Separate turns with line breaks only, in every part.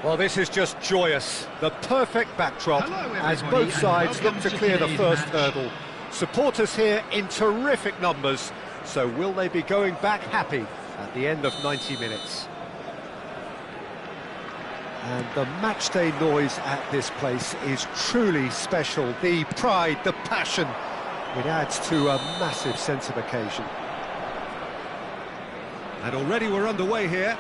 Well, this is just joyous. The perfect backdrop as both sides look to clear the first hurdle. Supporters here in terrific numbers. So will they be going back happy at the end of 90 minutes? And the matchday noise at this place is truly special. The pride, the passion, it adds to a massive sense of occasion. And already we're underway here.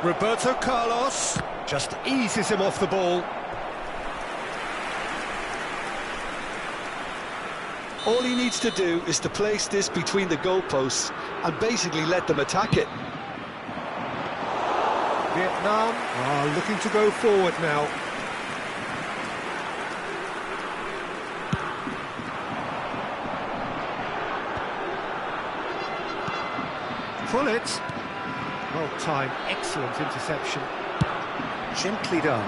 Roberto Carlos just eases him off the ball.
All he needs to do is to place this between the goalposts and basically let them attack it.
Vietnam are looking to go forward now. Pullet. Well timed, excellent interception. Gently done.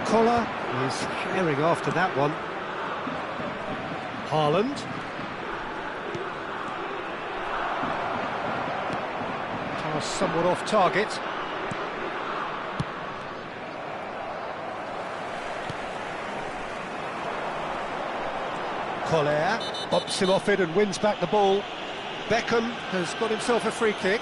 Collar is herring after that one. Haaland. Pass somewhat off target. Collar bops him off it and wins back the ball. Beckham has got himself a free kick.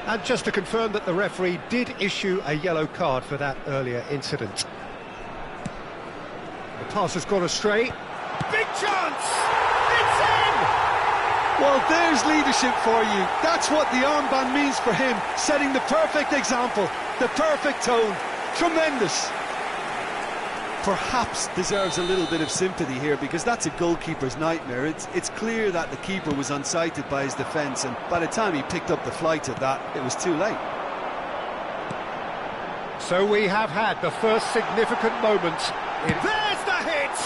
And just to confirm that the referee did issue a yellow card for that earlier incident. The pass has gone astray. Big chance! It's in!
Well, there's leadership for you. That's what the armband means for him, setting the perfect example, the perfect tone. Tremendous. Perhaps deserves a little bit of sympathy here, because that's a goalkeeper's nightmare. It's clear that the keeper was unsighted by his defence, and by the time he picked up the flight of that, it was too late.
So we have had the first significant moment. There's the hit!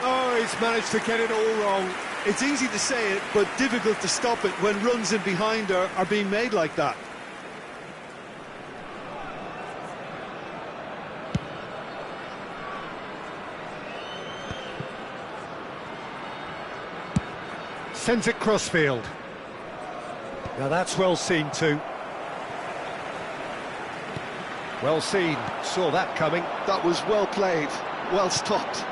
Oh, he's managed to get it all wrong.
It's easy to say it, but difficult to stop it when runs in behind are being made like that.
Sends it crossfield. Now that's well seen too. Well seen, saw that coming.
That was well played, well stopped.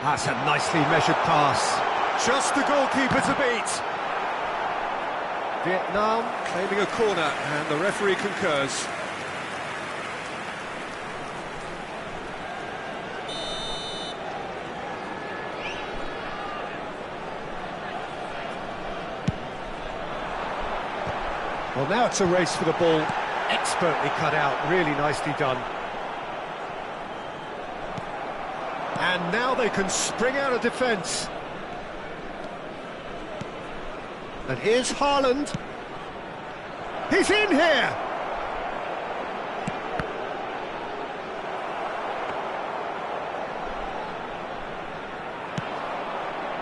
That's a nicely measured pass. Just the goalkeeper to beat. Vietnam claiming a corner, and the referee concurs. Well, now it's a race for the ball. Expertly cut out, really nicely done. And now they can spring out of defence. And here's Haaland. He's in here!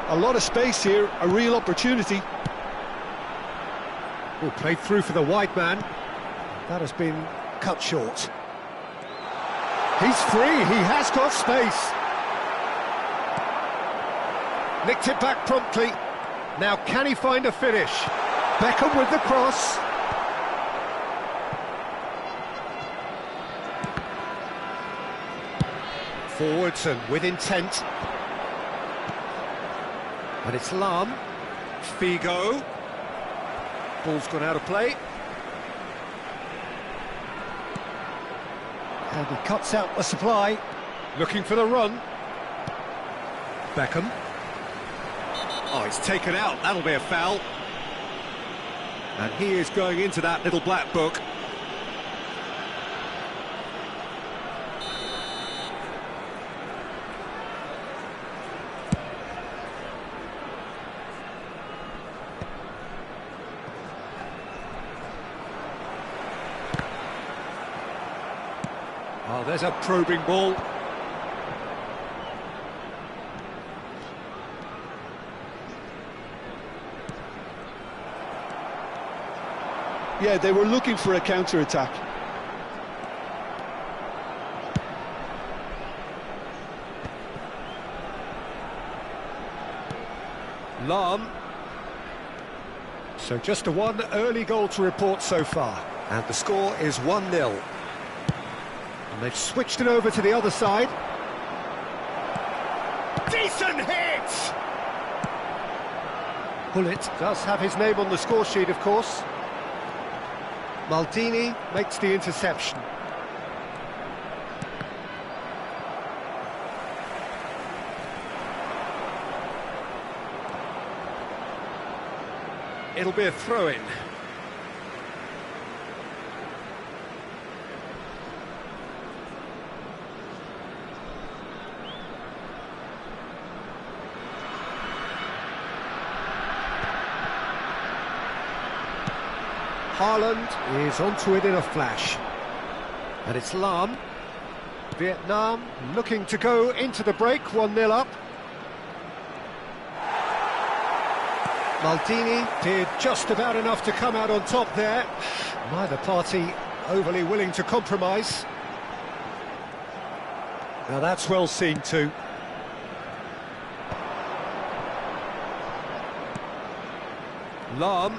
A lot of space here, a real opportunity.
Oh, played through for the wide man. That has been cut short. He's free, he has got space. Nicked it back promptly. Now can he find a finish? Beckham with the cross. Forwards and with intent. And it's Lahm. Figo. Ball's gone out of play. And he cuts out the supply. Looking for the run. Beckham. Oh, he's taken out. That'll be a foul. And he is going into that little black book. Oh, there's a probing ball.
Yeah, they were looking for a counter-attack.
Lahm. So just one early goal to report so far. And the score is 1-0. And they've switched it over to the other side. Decent hit! Gullit does have his name on the score sheet, of course. Maldini makes the interception. It'll be a throw-in. Haaland is onto it in a flash. And it's Lahm. Vietnam looking to go into the break, 1-0 up. Maldini did just about enough to come out on top there. Neither party overly willing to compromise. Now that's well seen too. Lahm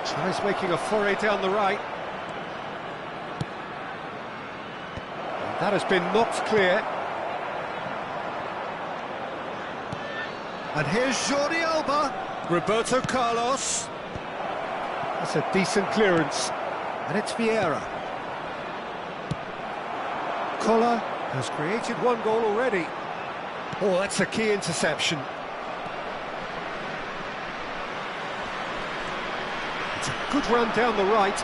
tries making a foray down the right. And that has been knocked clear. And here's Jordi Alba. Roberto Carlos. That's a decent clearance. And it's Vieira. Koller has created one goal already. Oh, that's a key interception. It's a good run down the right.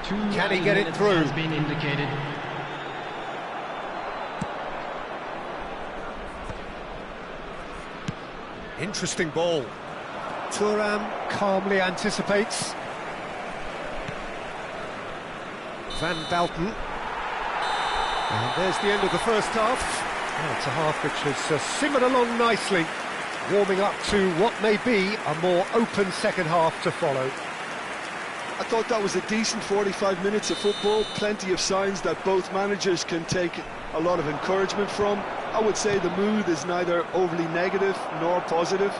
Can he get it through?
Has been indicated.
Interesting ball. Thuram calmly anticipates. Van Balten. And there's the end of the first half. Oh, it's a half which has simmered along nicely, warming up to what may be a more open second half to follow.
I thought that was a decent 45 minutes of football, plenty of signs that both managers can take a lot of encouragement from. I would say the mood is neither overly negative nor positive.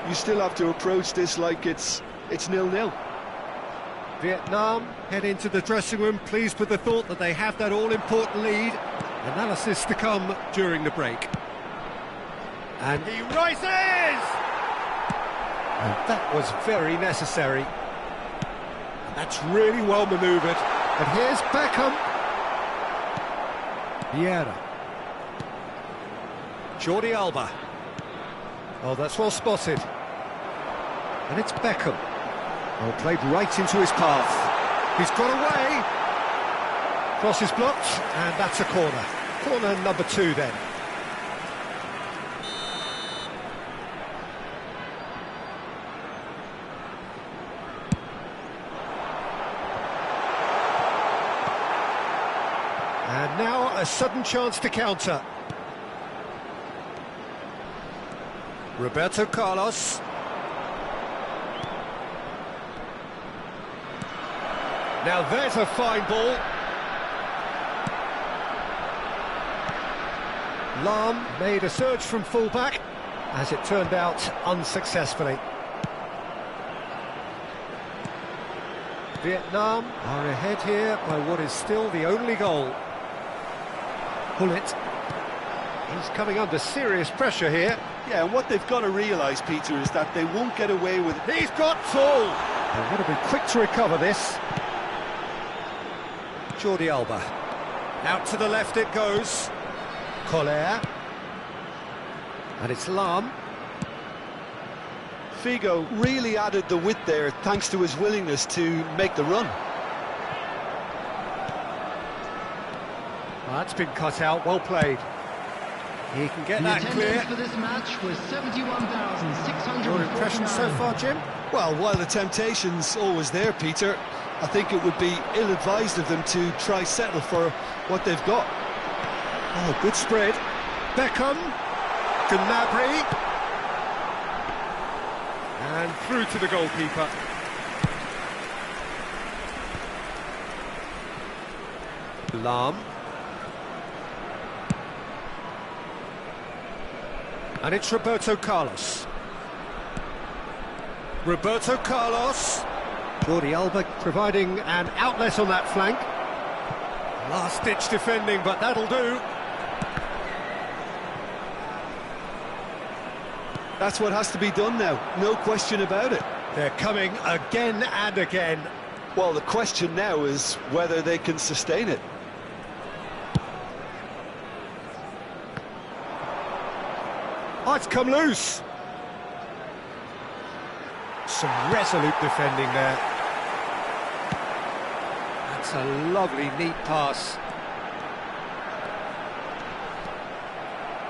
You still have to approach this like it's 0-0.
Vietnam head into the dressing room pleased with the thought that they have that all-important lead. Analysis to come during the break. And he rises! And that was very necessary. That's really well manoeuvred. And here's Beckham. Vieira. Jordi Alba. Oh, that's well spotted. And it's Beckham. Oh, played right into his path. He's got away. Cross is blocked, and that's a corner. Corner number 2 then. And now a sudden chance to counter. Roberto Carlos. Now there's a fine ball. Lahm made a surge from fullback, as it turned out unsuccessfully. Vietnam are ahead here by what is still the only goal. Gullit. He's coming under serious pressure here.
Yeah, and what they've got to realise, Peter, is that they won't get away with it.
He's got full! They've got to be quick to recover this. Jordi Alba. Out to the left it goes. Koller. And it's Lahm.
Figo really added the width there thanks to his willingness to make the run.
Well, that's been cut out, well played. He can get that clear.
For this match was 71,600.
Your impression so far, Jim?
Well, while the temptation's always there, Peter, I think it would be ill-advised of them to try settle for what they've got. Oh, good spread.
Beckham, Gnabry, and through to the goalkeeper. Lahm. And it's Roberto Carlos. Roberto Carlos. Jordi Alba providing an outlet on that flank. Last-ditch defending, but that'll do.
That's what has to be done now, no question about it.
They're coming again and again.
Well, the question now is whether they can sustain it.
Oh, it's come loose. Some resolute defending there. That's a lovely, neat pass.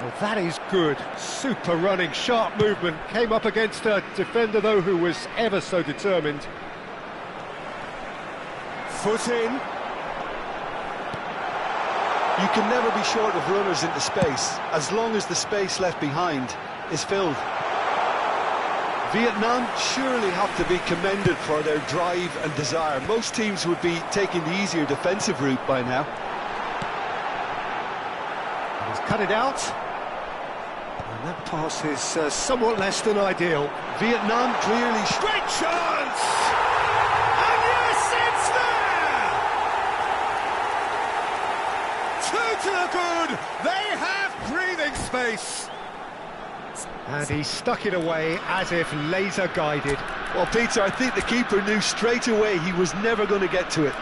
Well, that is good. Super running, sharp movement. Came up against a defender, though, who was ever so determined. Foot in.
You can never be short of runners into space, as long as the space left behind is filled. Vietnam surely have to be commended for their drive and desire. Most teams would be taking the easier defensive route by now.
He's cut it out. And that pass is somewhat less than ideal.
Vietnam clearly...
Great chance! And yes, it's there! Two to the good! They have breathing space! And he stuck it away as if laser-guided.
Well, Peter, I think the keeper knew straight away he was never going to get to it.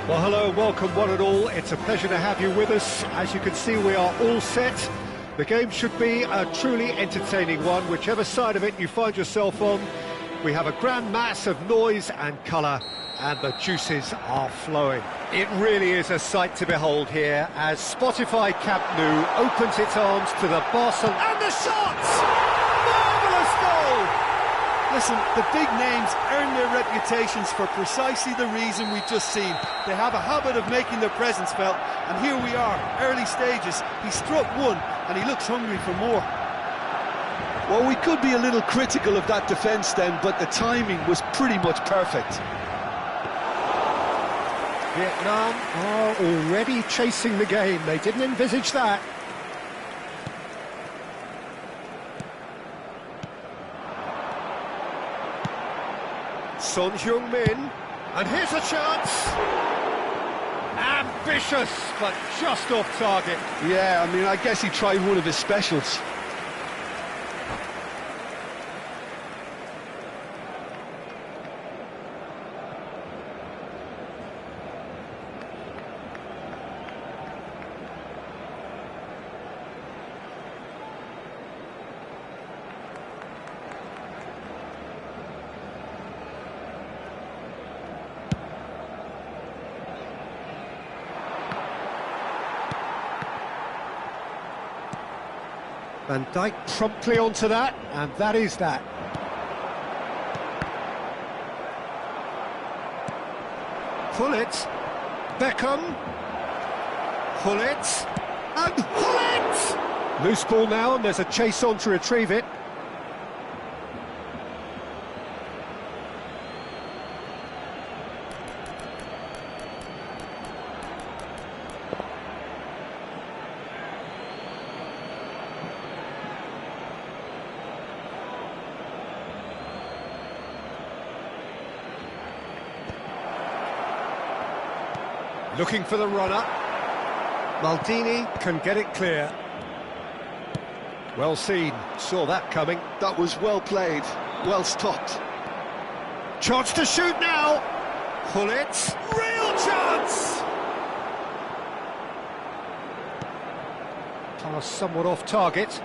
Well, hello, welcome one and all. It's a pleasure to have you with us. As you can see, we are all set. The game should be a truly entertaining one, whichever side of it you find yourself on. We have a grand mass of noise and colour, and the juices are flowing. It really is a sight to behold here, as Spotify Camp Nou opens its arms to the Barcelona... And the shots! Marvellous goal!
Listen, the big names earn their reputations for precisely the reason we've just seen. They have a habit of making their presence felt, and here we are, early stages. He struck one, and he looks hungry for more. Well, we could be a little critical of that defence then, but the timing was pretty much perfect.
Vietnam are already chasing the game. They didn't envisage that. Son Heung-min, and here's a chance. Ambitious, but just off target.
Yeah, I mean, I guess he tried one of his specials.
Van Dijk promptly onto that, and that is that. Gullit, Beckham, Gullit, and Gullit! Loose ball now, and there's a chase on to retrieve it. Looking for the runner. Maldini can get it clear. Well seen, saw that coming.
That was well played, well stopped.
Chance to shoot now. Gullit, real chance! Pass somewhat off target.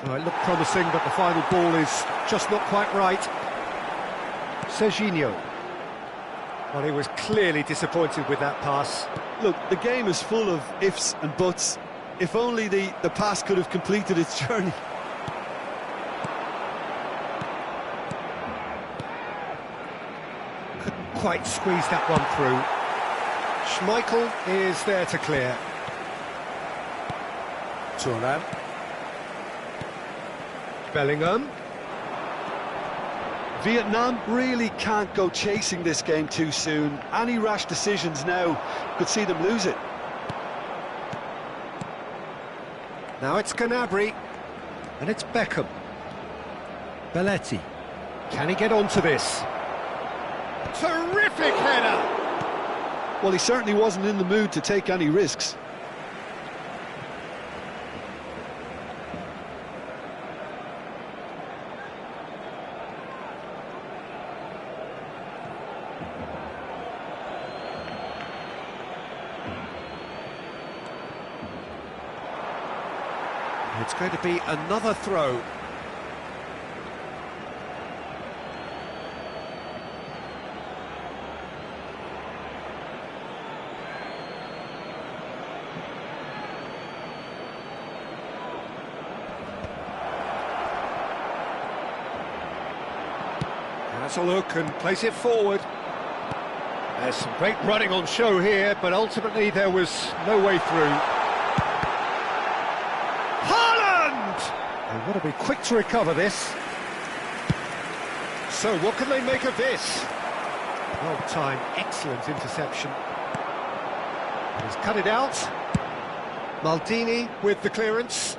Oh, it looked promising, but the final ball is just not quite right. Serginho. Well, he was clearly disappointed with that pass.
Look, the game is full of ifs and buts. If only the pass could have completed its journey.
Couldn't quite squeeze that one through. Schmeichel is there to clear. Thuram. Bellingham.
Vietnam really can't go chasing this game too soon. Any rash decisions now could see them lose it.
Now it's Gnabry, and it's Beckham. Belletti. Can he get onto this? Terrific header!
Well, he certainly wasn't in the mood to take any risks.
It's going to be another throw. Has a look and place it forward. There's some great running on show here, but ultimately there was no way through. They've got to be quick to recover this. So what can they make of this? Well timed, excellent interception. He's cut it out. Maldini with the clearance.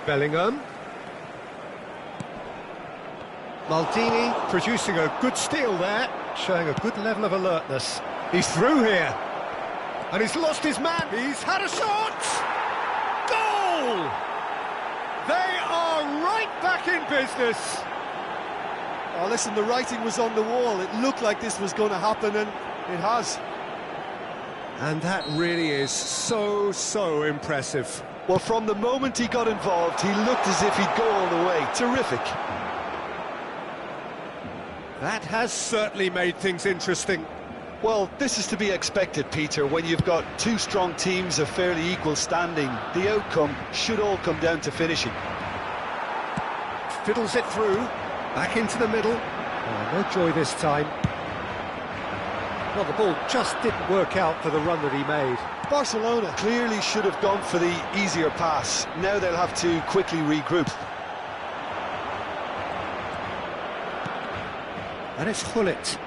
Bellingham. Maldini producing a good steal there, showing a good level of alertness. He's through here. And he's lost his man. He's had a shot! Goal! They are right back in business.
Oh, listen, the writing was on the wall. It looked like this was going to happen, and it has.
And that really is so impressive.
Well, from the moment he got involved, he looked as if he'd go all the way. Terrific.
That has certainly made things interesting.
Well, this is to be expected, Peter. When you've got two strong teams of fairly equal standing, the outcome should all come down to finishing.
Fiddles it through, back into the middle. Oh, no joy this time. Well, the ball just didn't work out for the run that he made.
Barcelona clearly should have gone for the easier pass. Now they'll have to quickly regroup.
And it's Gullit.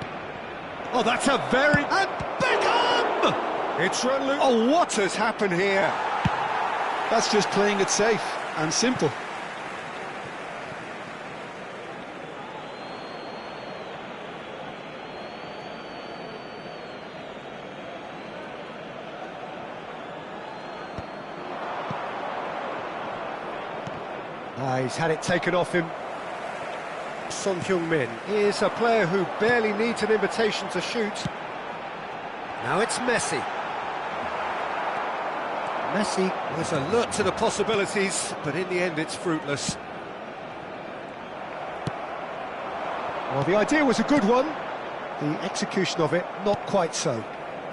Oh, that's a very... And Beckham! It's run loose. Oh, what has happened here?
That's just playing it safe and simple.
He's had it taken off him. Son Heung-min is a player who barely needs an invitation to shoot. Now it's Messi. Messi was alert to the possibilities, but in the end it's fruitless. Well, the idea was a good one. The execution of it, not quite so.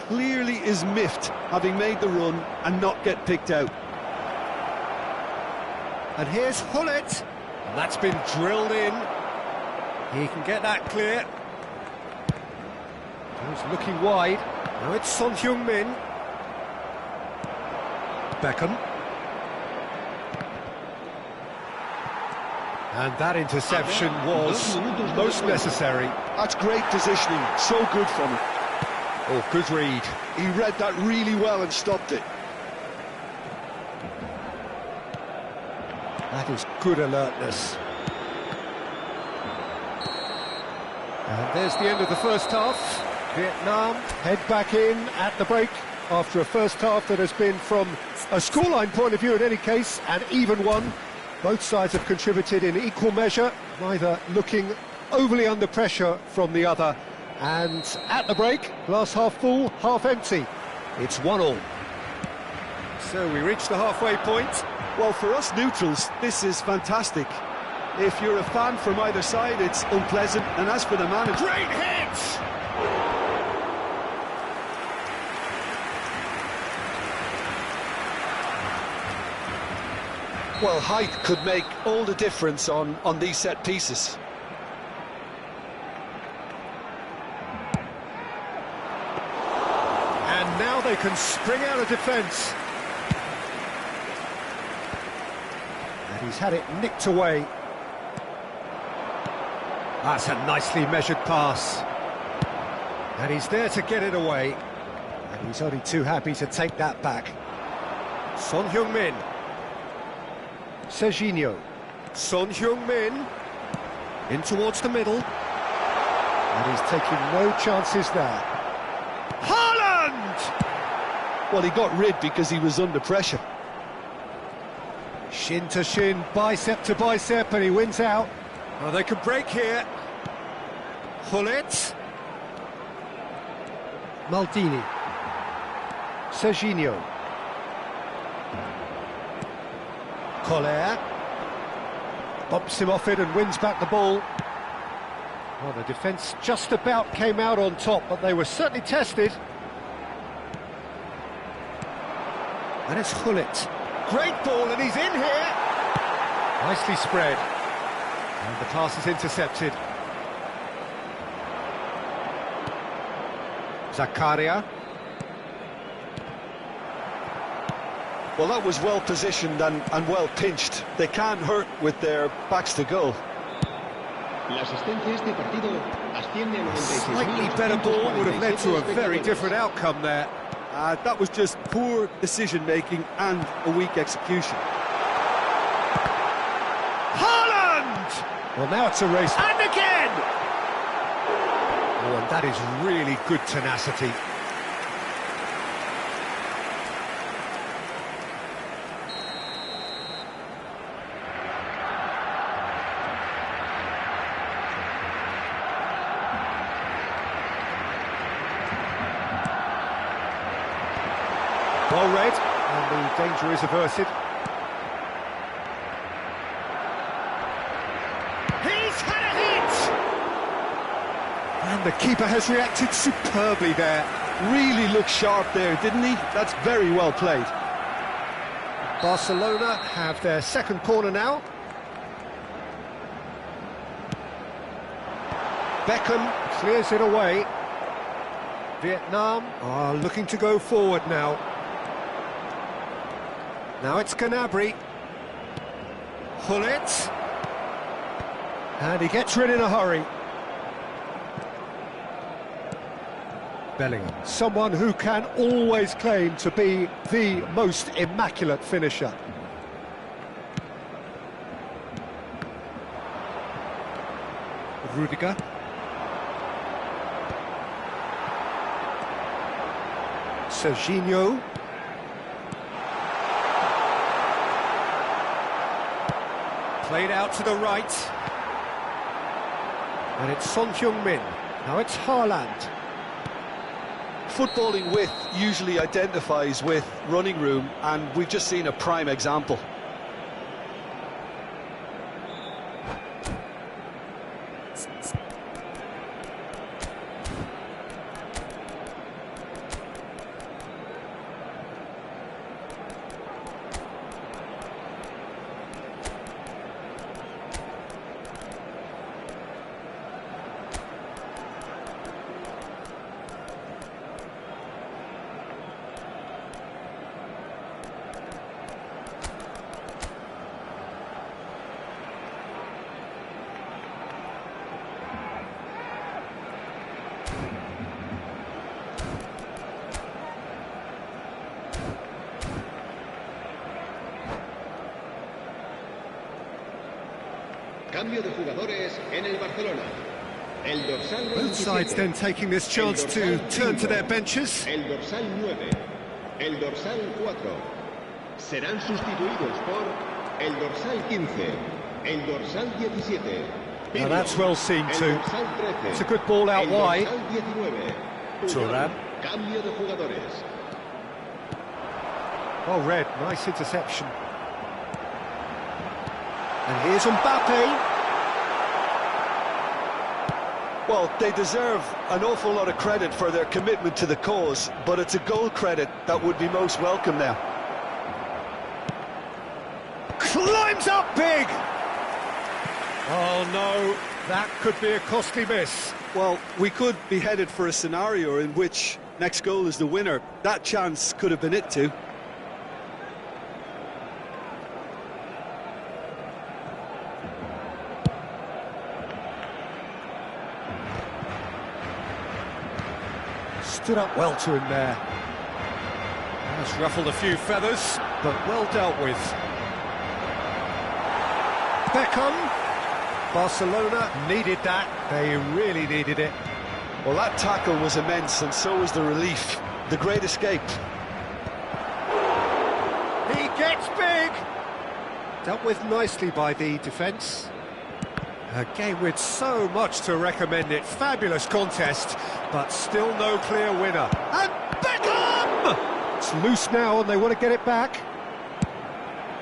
Clearly is miffed, having made the run and not get picked out.
And here's Gullit. That's been drilled in. He can get that clear. He's looking wide. Now it's Son Heung-min. Beckham. And that interception was most necessary.
That's great positioning, so good from him.
Oh, good read.
He read that really well and stopped it.
That is good alertness. And there's the end of the first half. Vietnam head back in at the break after a first half that has been, from a scoreline point of view in any case, an even one. Both sides have contributed in equal measure, neither looking overly under pressure from the other. And at the break, glass half full, half empty. It's 1-1. So we reach the halfway point.
Well, for us neutrals, this is fantastic. If you're a fan from either side, it's unpleasant. And as for the manager...
Great hits!
Well, height could make all the difference on these set pieces.
And now they can spring out of defence. And he's had it nicked away. That's a nicely measured pass. And he's there to get it away. And he's only too happy to take that back. Son Heung-min. Serginho. Son Heung-min. In towards the middle. And he's taking no chances there. Haaland!
Well, he got rid because he was under pressure.
Shin to shin, bicep to bicep, and he wins out. Oh, they can break here. Gullit. Maldini. Serginho. Collier. Bumps him off it and wins back the ball. Well, the defence just about came out on top, but they were certainly tested. And it's Gullit. Great ball, and he's in here. Nicely spread. And the pass is intercepted. Zakaria.
Well, that was well positioned and well pinched. They can't hurt with their backs to goal.
Slightly better ball would have led to a very different outcome there.
That was just poor decision-making and a weak execution.
Haaland! Well, now it's a race. And again! Oh, and that is really good tenacity. Well read, and the danger is averted. He's had a hit! And the keeper has reacted superbly there.
Really looked sharp there, didn't he? That's very well played.
Barcelona have their second corner now. Beckham clears it away. Vietnam are looking to go forward now. Now it's Gnabry. Gullit. And he gets rid in a hurry. Bellingham, someone who can always claim to be the most immaculate finisher. Rudiger. Serginho. Played out to the right. And it's Son Heung-min. Now it's Haaland.
Footballing width usually identifies with running room, and we've just seen a prime example.
Cambio de jugadores en el Barcelona. El dorsal 27.
Both sides then taking this chance to turn to their benches.
El dorsal 9. El dorsal 4. Serán sustituidos por el dorsal 15. El dorsal 17.
Now that's well seen too. It's a good ball out wide.
Thuram. Cambio de jugadores.
Well read, nice interception. And here's Mbappe.
Well, they deserve an awful lot of credit for their commitment to the cause, but it's a goal credit that would be most welcome now.
Climbs up big! Oh no, that could be a costly miss.
Well, we could be headed for a scenario in which next goal is the winner. That chance could have been it too.
Stood up well to him there. Has ruffled a few feathers, but well dealt with. Beckham. Barcelona needed that. They really needed it.
Well, that tackle was immense, and so was the relief. The great escape.
He gets big. Dealt with nicely by the defence. A game with so much to recommend it. Fabulous contest, but still no clear winner. And Beckham! It's loose now and they want to get it back.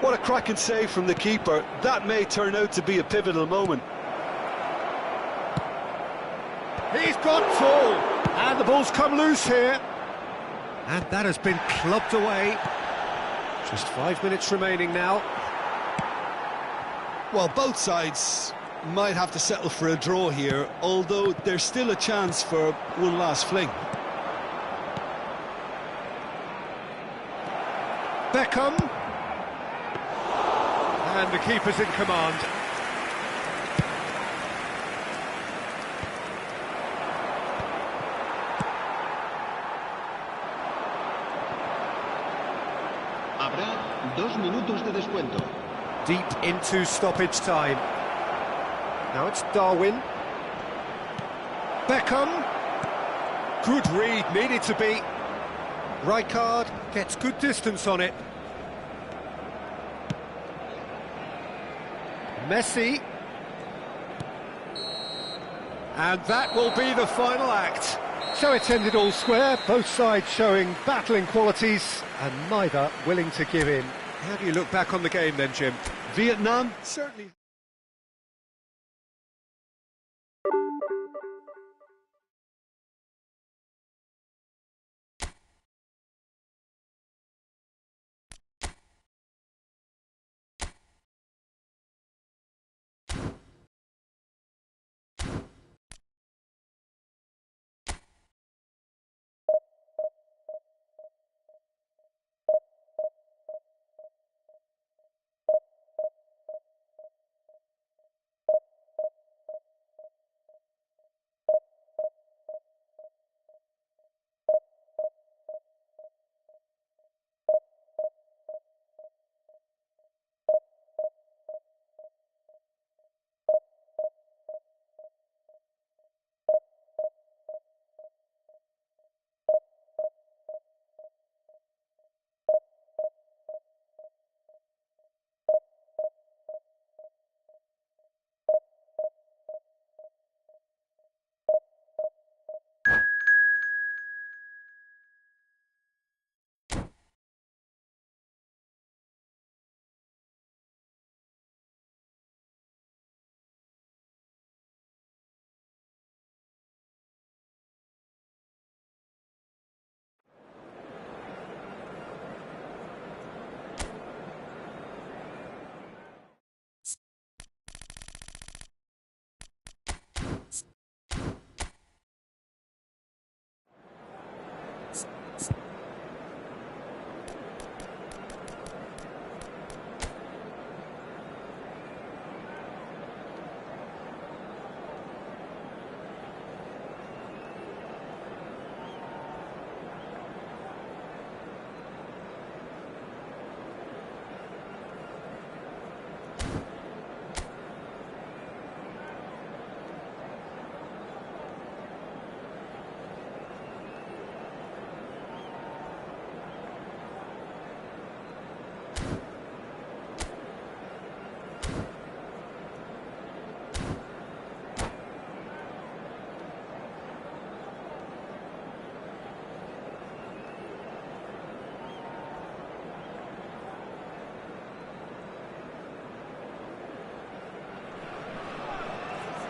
What a cracking save from the keeper. That may turn out to be a pivotal moment.
He's gone full. And the ball's come loose here. And that has been clubbed away. Just 5 minutes remaining now.
Well, both sides might have to settle for a draw here, although there's still a chance for one last fling.
Beckham. And the keeper's in command.
Habrá 2 minutos de descuento.
Deep into stoppage time. Now it's Darwin. Beckham. Good read, needed to be. Rijkaard gets good distance on it. Messi. And that will be the final act. So it's ended all square, both sides showing battling qualities and neither willing to give in. How do you look back on the game then, Jim?
Vietnam certainly.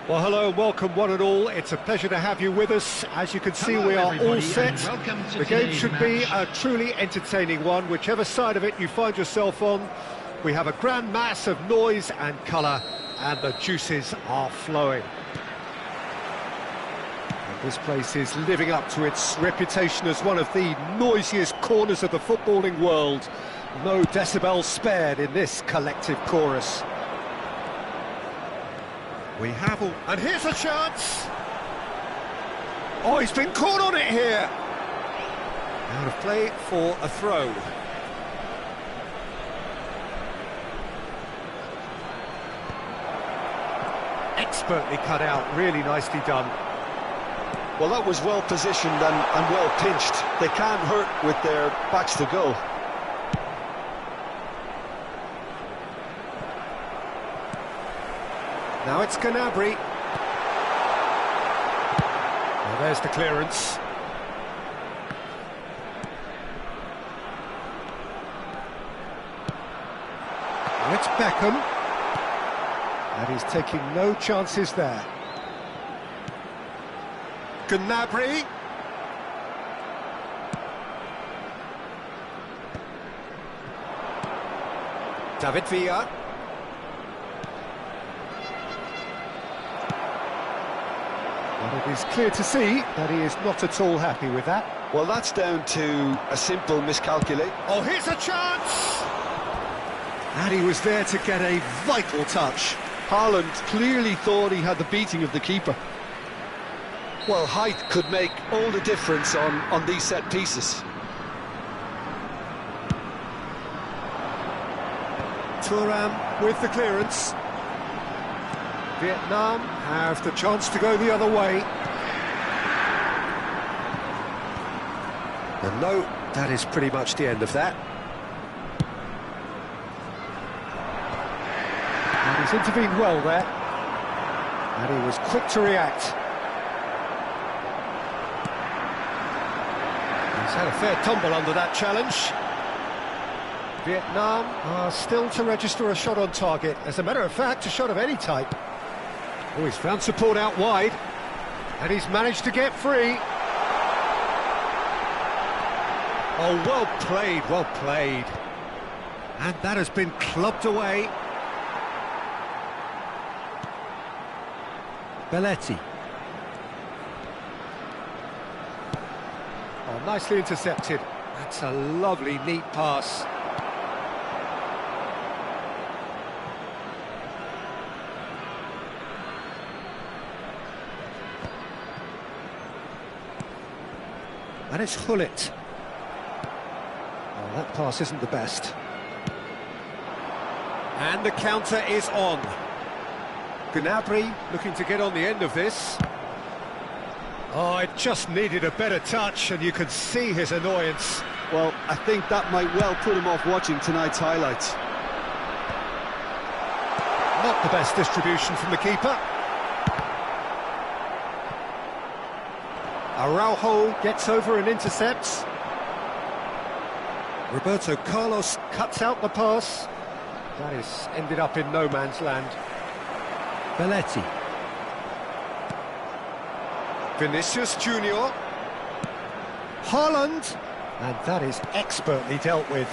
Well, hello and welcome one and all. It's a pleasure to have you with us. As you can see, we are all set. The game should be a truly entertaining one, whichever side of it you find yourself on. We have a grand mass of noise and colour, and the juices are flowing. And this place is living up to its reputation as one of the noisiest corners of the footballing world. No decibels spared in this collective chorus. We have all... And here's a chance! Oh, he's been caught on it here! Out of play for a throw. Expertly cut out, really nicely done.
Well, that was well positioned and well pinched. They can't hurt with their backs to goal.
Now it's Gnabry. Well, there's the clearance. Now it's Beckham. And he's taking no chances there. Gnabry. David Villa. And it is clear to see that he is not at all happy with that.
Well, that's down to a simple miscalculate.
Oh, here's a chance! And he was there to get a vital touch.
Haaland clearly thought he had the beating of the keeper. Well, height could make all the difference on these set pieces.
Thuram with the clearance. Vietnam have the chance to go the other way. And no, that is pretty much the end of that. And he's intervened well there. And he was quick to react. had a fair tumble under that challenge. Vietnam are still to register a shot on target. As a matter of fact, a shot of any type. Oh, he's found support out wide, and he's managed to get free. Oh, well played, well played. And that has been clubbed away. Belletti. Oh, nicely intercepted. That's a lovely, neat pass. And it's Hullet. Oh, that pass isn't the best. And the counter is on. Gnabry looking to get on the end of this. Oh, it just needed a better touch, and you can see his annoyance.
Well, I think that might well put him off watching tonight's highlights.
Not the best distribution from the keeper. Araujo gets over and intercepts. Roberto Carlos cuts out the pass. That is ended up in no man's land. Belletti. Vinicius Junior. Haaland. And that is expertly dealt with.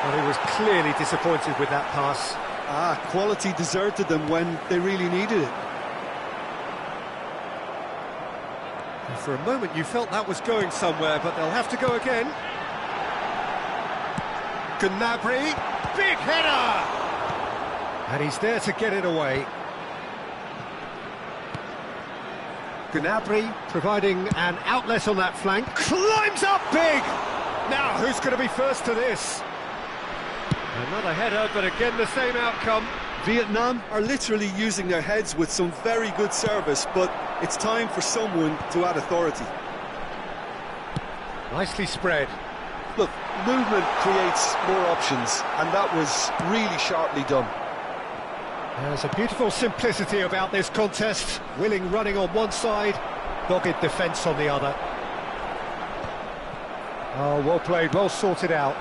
Well, he was clearly disappointed with that pass.
Quality deserted them when they really needed it.
And for a moment you felt that was going somewhere, but they'll have to go again. Gnabry. Big header! And he's there to get it away. Gnabry providing an outlet on that flank. Climbs up big! Now, who's going to be first to this? Another header, but again the same outcome.
Vietnam are literally using their heads with some very good service, but it's time for someone to add authority.
Nicely spread.
Look, movement creates more options, and that was really sharply done.
There's a beautiful simplicity about this contest. Willing running on one side, dogged defence on the other. Oh, well played, well sorted out.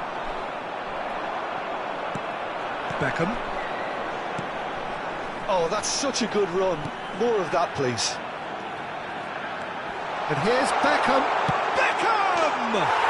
Beckham.
Oh, that's such a good run. More of that, please.
And here's Beckham. Beckham!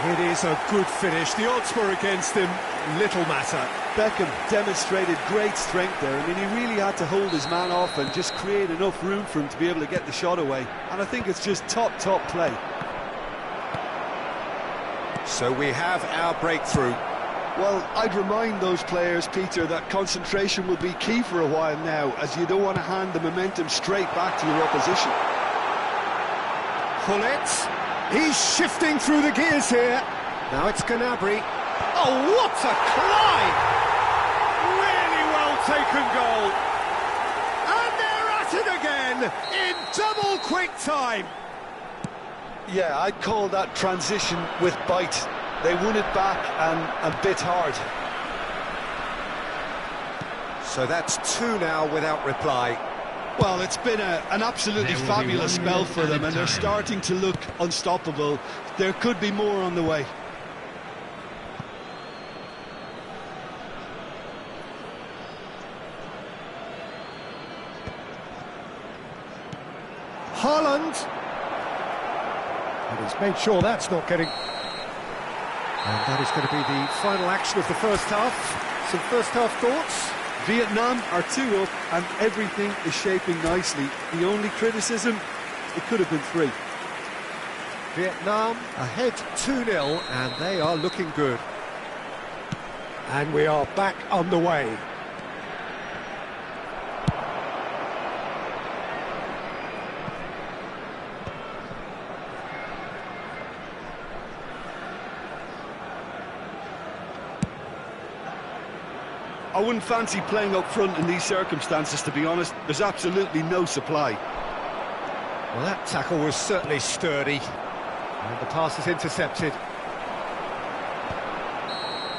It is a good finish. The odds were against him. Little matter.
Beckham demonstrated great strength there. I mean, he really had to hold his man off and just create enough room for him to be able to get the shot away. And I think it's just top play.
So we have our breakthrough.
Well, I'd remind those players, Peter, that concentration will be key for a while now, as you don't want to hand the momentum straight back to your opposition.
Hullet. He's shifting through the gears here. Now it's Gnabry. Oh, what a climb! Really well taken goal. And they're at it again in double quick time.
Yeah, I'd call that transition with bite. They won it back and bit hard.
So that's two now without reply.
Well, it's been an absolutely fabulous spell for them, and they're starting to look unstoppable. There could be more on the way.
Haaland. And he's made sure that's not getting... And that is going to be the final action of the first half. Some first half thoughts?
Vietnam are 2 up and everything is shaping nicely. The only criticism, it could have been 3.
Vietnam ahead 2-0 and they are looking good. And we are back on the way.
I wouldn't fancy playing up front in these circumstances, to be honest. There's absolutely no supply.
Well, that tackle was certainly sturdy. And the pass is intercepted.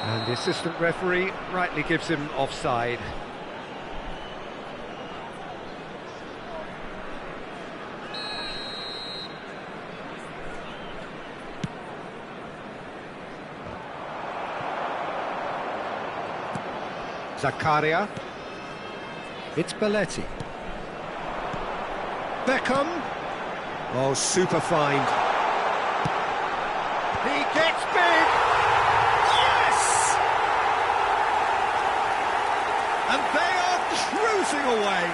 And the assistant referee rightly gives him offside. Zakaria. It's Belletti. Beckham. Oh, super find. He gets big. Yes! And they are cruising away.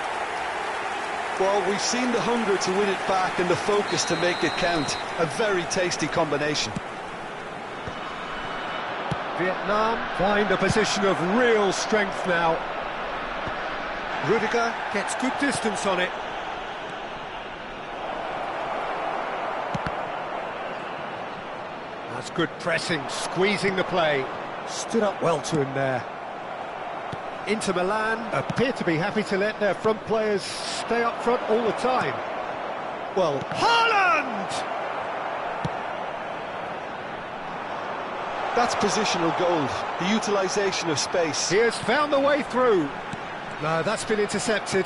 Well, we've seen the hunger to win it back and the focus to make it count. A very tasty combination.
Vietnam find a position of real strength now. Rudiger gets good distance on it. That's good pressing, squeezing the play. Stood up well to him there. Inter Milan appear to be happy to let their front players stay up front all the time. Well, Haaland!
That's positional goal, the utilisation of space.
He has found the way through. No, that's been intercepted.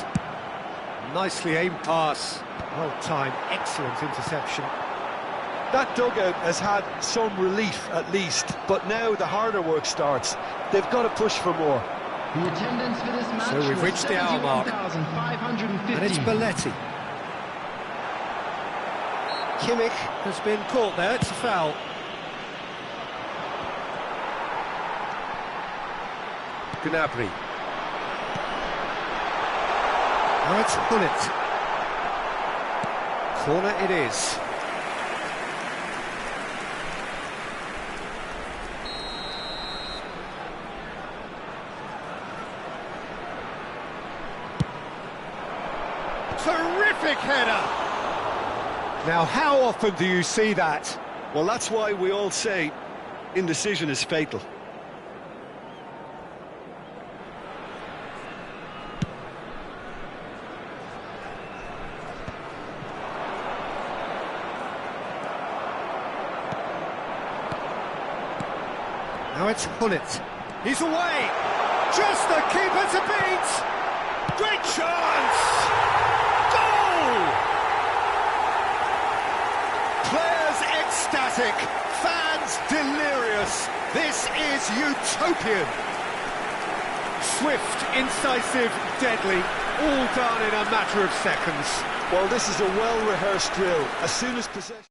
Nicely aimed pass. Well timed, excellent interception.
That dugout has had some relief at least, but now the harder work starts. They've got to push for more.
The attendance for this match
So we've reached the hour mark. And it's Belletti. Kimmich has been caught there, it's a foul. Gnabry. Now it's Gullit. Corner it is. Terrific header! Now, how often do you see that?
Well, that's why we all say indecision is fatal.
Now it's Gullit. He's away! Just the keeper to beat! Great chance! Goal! Players ecstatic, fans delirious. This is utopian. Swift, incisive, deadly, all done in a matter of seconds.
Well, this is a well-rehearsed drill. As soon as possession...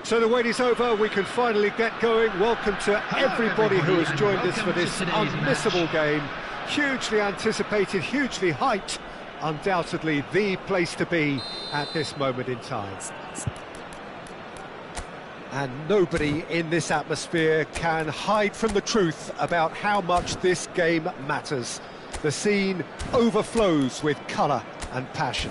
So the wait is over, we can finally get going. Welcome to everybody who has joined us for this unmissable game. Hugely anticipated, hugely hyped, undoubtedly the place to be at this moment in time. And nobody in this atmosphere can hide from the truth about how much this game matters. The scene overflows with colour and passion.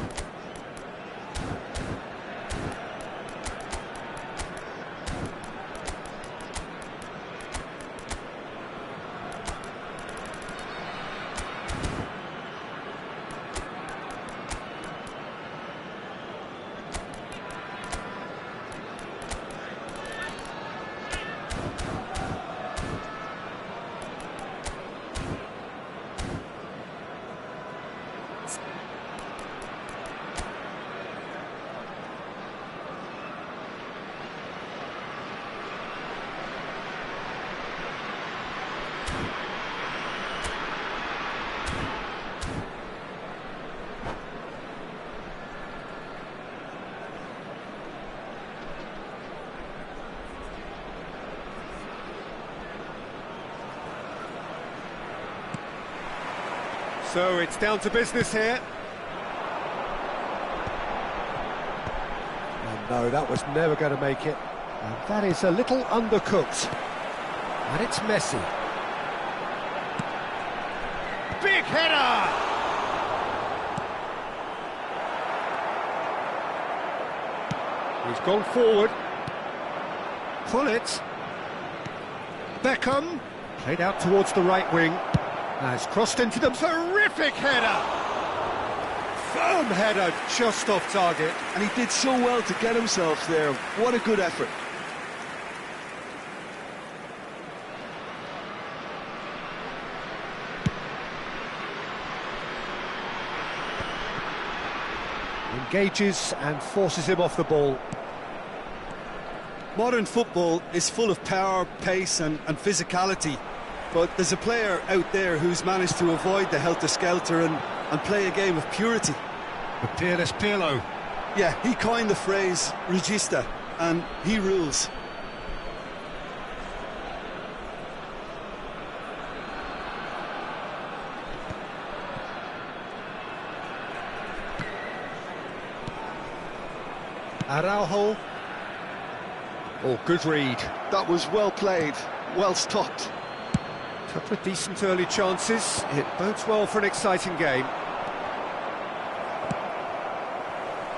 So it's down to business here. And no, that was never going to make it. And that is a little undercooked. And it's Messi. Big header! He's gone forward. Pull it. Beckham. Played out towards the right wing. Has crossed into the terrific header. Firm header, just off target.
And he did so well to get himself there. What a good effort.
Engages and forces him off the ball.
Modern football is full of power, pace and physicality. But there's a player out there who's managed to avoid the helter-skelter and play a game of purity.
The peerless Pirlo.
Yeah, he coined the phrase regista, and he rules.
Araujo. Oh, good read.
That was well played, well stopped.
Couple of decent early chances. It bodes well for an exciting game.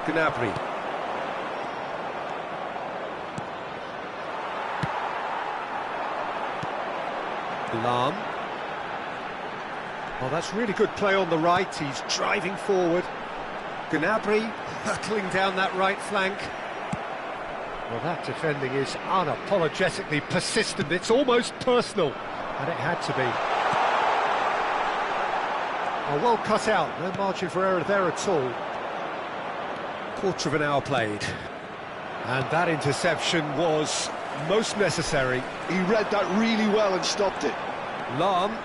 Gnabry. Lahm. Oh, that's really good play on the right. He's driving forward. Gnabry hurtling down that right flank. Well, that defending is unapologetically persistent. It's almost personal. And it had to be. Oh, well cut out, no margin for error there at all. Quarter of an hour played. And that interception was most necessary.
He read that really well and stopped it.
Lahm.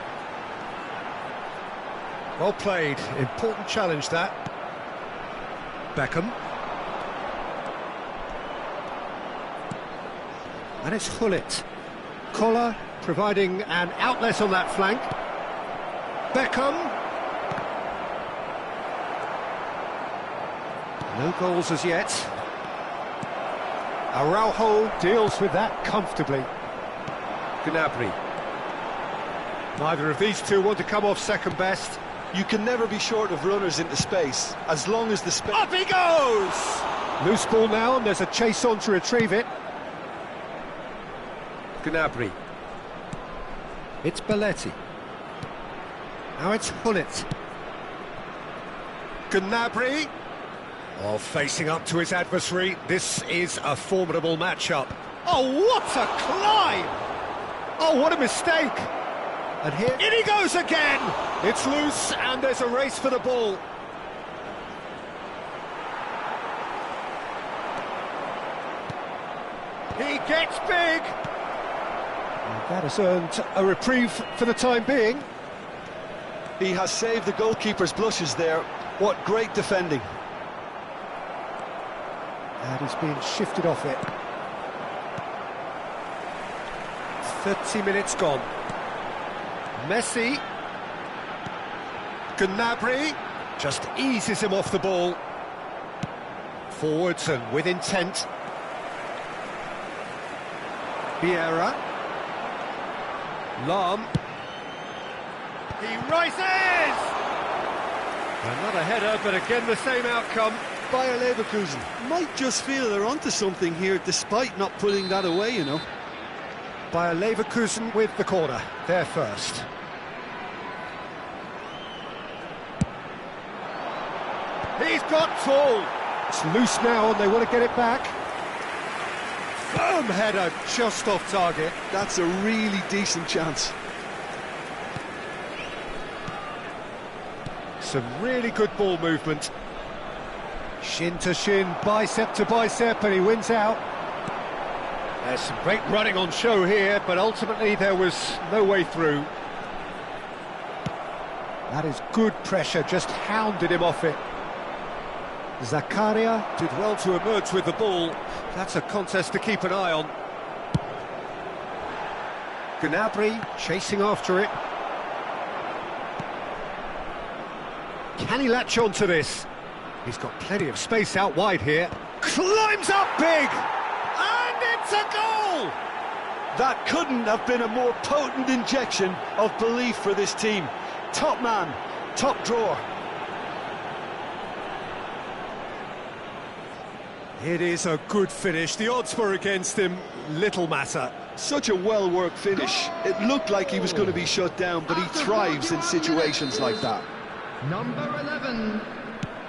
Well played, important challenge that. Beckham. And it's Gullit. Koller providing an outlet on that flank. Beckham. No goals as yet. Araujo deals with that comfortably. Gnabry. Neither of these two want to come off second best.
You can never be short of runners into space, as long as the space...
Up he goes! Loose ball now, and there's a chase on to retrieve it. Gnabry. It's Belletti. Now it's Gullit. Gnabry. Oh, facing up to his adversary. This is a formidable matchup. Oh, what a climb! Oh, what a mistake! And here... In he goes again! It's loose, and there's a race for the ball. He gets big! And that has earned a reprieve for the time being.
He has saved the goalkeeper's blushes there. What great defending.
And he's been shifted off it. 30 minutes gone. Messi. Gnabry just eases him off the ball. Forwards and with intent. Vieira. Lahm. He rises! Another header, but again the same outcome.
Bayer Leverkusen might just feel they're onto something here, despite not putting that away, you know.
Bayer Leverkusen with the corner, there first. He's got full. It's loose now and they want to get it back. Firm header, just off target.
That's a really decent chance.
Some really good ball movement. Shin to shin, bicep to bicep, and he wins out. There's some great running on show here, but ultimately there was no way through. That is good pressure, just hounded him off it. Zakaria did well to emerge with the ball. That's a contest to keep an eye on. Gnabry chasing after it. Can he latch on to this? He's got plenty of space out wide here. Climbs up big! And it's a goal!
That couldn't have been a more potent injection of belief for this team. Top man, top drawer.
It is a good finish. The odds were against him. Little matter.
Such a well-worked finish. It looked like he was going to be shut down, but he thrives in situations like that.
Number 11.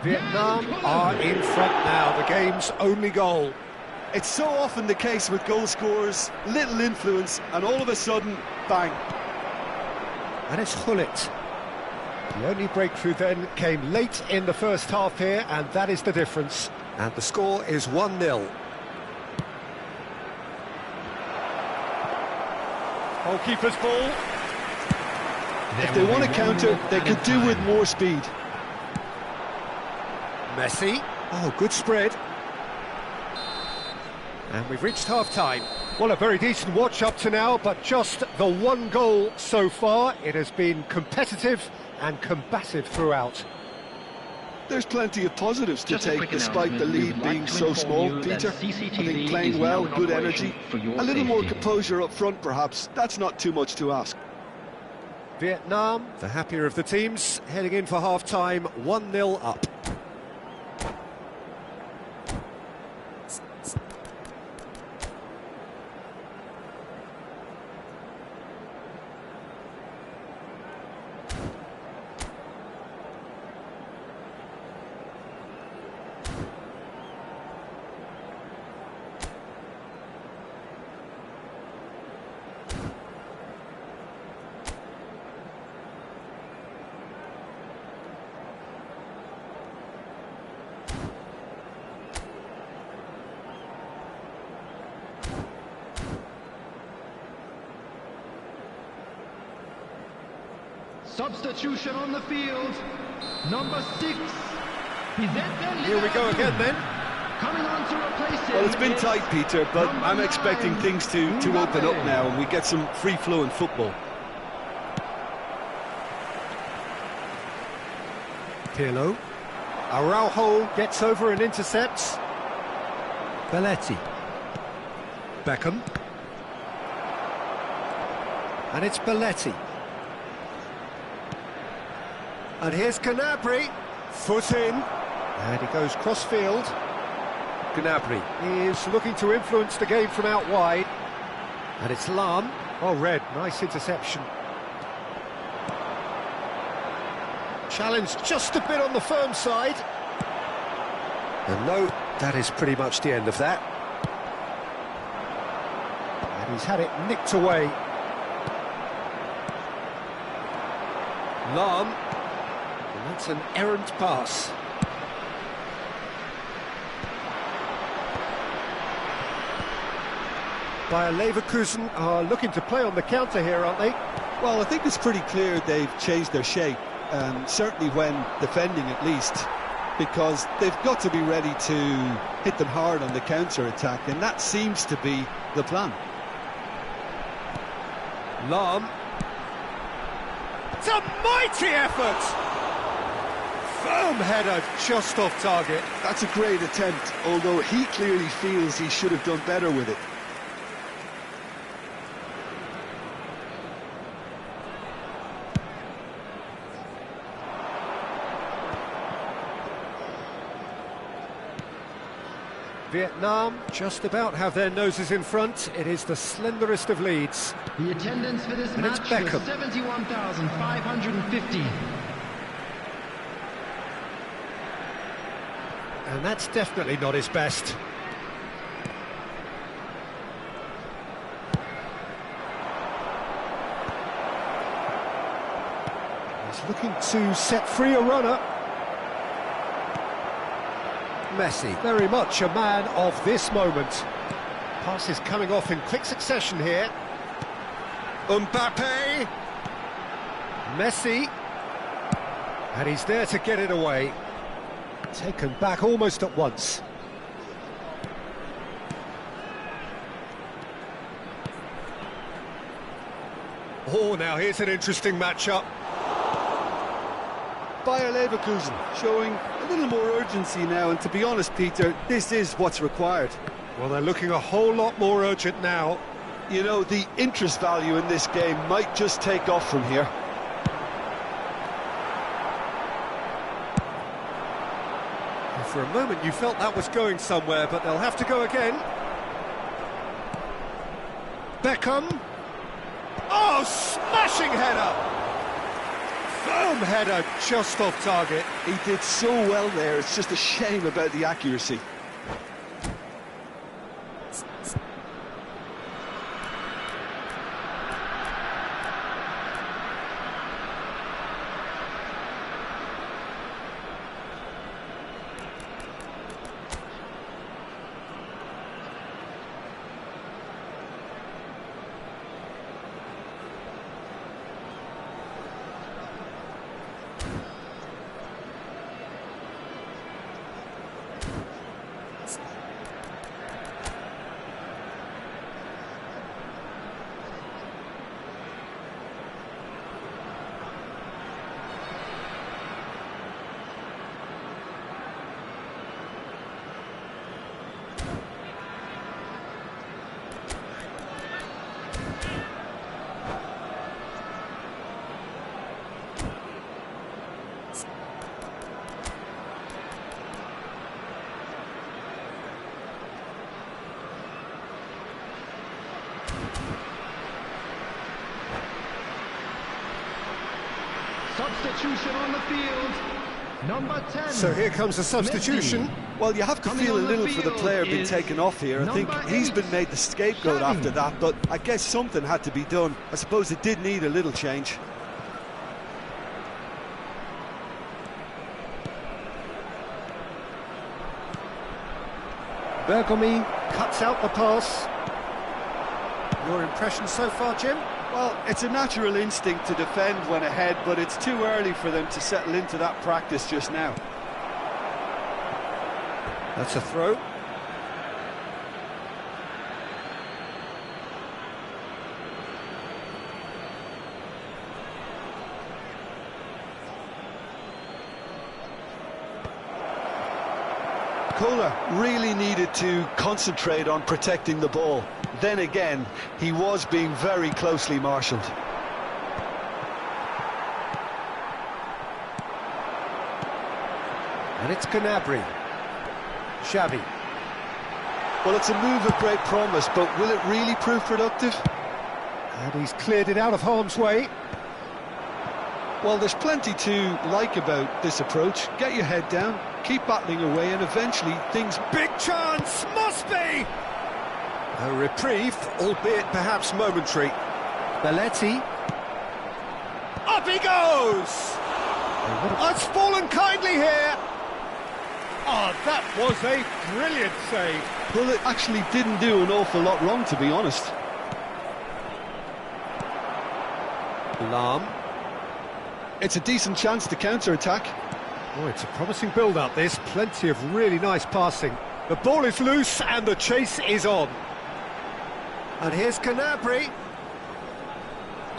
Vietnam are in front now, the game's only goal.
It's so often the case with goal scorers, little influence, and all of a sudden, bang.
And it's Gullit. The only breakthrough then came late in the first half here, and that is the difference. And the score is 1-0. Goalkeeper's ball.
If they want to counter, they could do with more speed.
Messi. Oh, good spread. And we've reached half-time. Well, a very decent watch up to now, but just the one goal so far. It has been competitive and combative throughout.
There's plenty of positives to take despite the lead being so small, Peter. I think playing well, good energy, a little more composure up front perhaps. That's not too much to ask.
Vietnam, the happier of the teams, heading in for half-time, 1-0 up.
Substitution on the field. Number 6.
Here we go again then.
Coming on to replace him.
Well, it's been tight, Peter, but I'm expecting things to open up now and we get some free-flowing football.
Pirlo. Araujo gets over and intercepts. Belletti. Beckham. And it's Belletti. And here's Gnabry, foot in, and he goes cross-field. Gnabry is looking to influence the game from out wide. And it's Lahm. Oh, Red, nice interception. Challenge just a bit on the firm side. And no, that is pretty much the end of that. And he's had it nicked away. Lahm. And that's an errant pass. Bayer Leverkusen are looking to play on the counter here, aren't they?
Well, I think it's pretty clear they've changed their shape, certainly when defending at least, because they've got to be ready to hit them hard on the counter-attack, and that seems to be the plan.
Lahm. It's a mighty effort! Firm header, just off target.
That's a great attempt, although he clearly feels he should have done better with it.
Vietnam just about have their noses in front. It is the slenderest of leads.
The attendance for this
And it's
match was
Beckham.
71,550.
And that's definitely not his best. He's looking to set free a runner. Messi, very much a man of this moment. Passes coming off in quick succession here. Mbappe. Messi. And he's there to get it away. Taken back almost at once. Oh, now here's an interesting matchup.
Bayer Leverkusen showing a little more urgency now, and to be honest, Peter, this is what's required.
Well, they're looking a whole lot more urgent now.
You know, the interest value in this game might just take off from here.
For a moment you felt that was going somewhere, but they'll have to go again. Beckham. Oh, smashing header! Firm header, just off target.
He did so well there, it's just a shame about the accuracy.
Substitution on the field. Number 10.
So here comes a substitution.
Mendy.
Well, you have to
Coming
feel a
on the
little for the
field
player being
is
taken off here. I think
number
he's
8,
been made the scapegoat
Xavi.
after that, but I guess something had to be done. I suppose it did need a little change.
Bergomi cuts out the pass. Your impression so far, Jim?
Well, it's a natural instinct to defend when ahead, but it's too early for them to settle into that practice just now.
That's a throw.
Kohler really needed to concentrate on protecting the ball. Then again, he was being very closely marshalled.
And it's Gnabry. Xavi.
Well, it's a move of great promise, but will it really prove productive?
And he's cleared it out of harm's way.
Well, there's plenty to like about this approach. Get your head down, keep battling away, and eventually things...
Big chance, must be! A reprieve, albeit perhaps momentary. Belletti. Up he goes! Oh, it's fallen kindly here! Oh, that was a brilliant save.
Well, it actually didn't do an awful lot wrong, to be honest.
Lahm.
It's a decent chance to counter-attack.
Oh, it's a promising build-up, this. Plenty of really nice passing. The ball is loose and the chase is on. And here's Gnabry.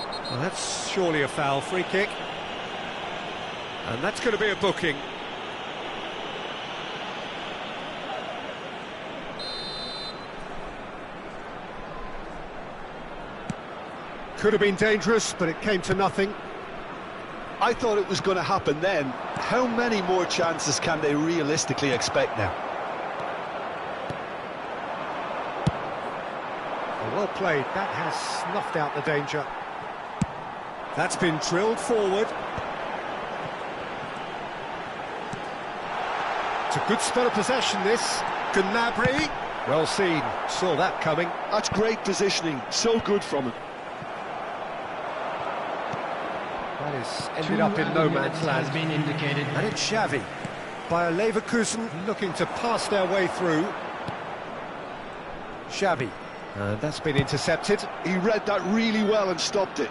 Well, that's surely a foul. Free kick. And that's going to be a booking. Could have been dangerous, but it came to nothing.
I thought it was going to happen then. How many more chances can they realistically expect now?
Well played. That has snuffed out the danger. That's been drilled forward. It's a good spell of possession, this. Gnabry. Well seen. Saw that coming.
That's great positioning. So good from him.
That is ended up in no man's land.
Has been indicated.
And it's Xavi. Bayer Leverkusen looking to pass their way through. Xavi. And that's been intercepted.
He read that really well and stopped it.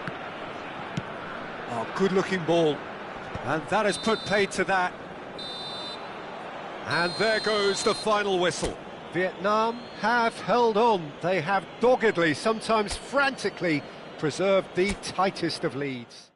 Oh, good-looking ball. And that has put paid to that. And there goes the final whistle. Vietnam have held on. They have doggedly, sometimes frantically, preserved the tightest of leads.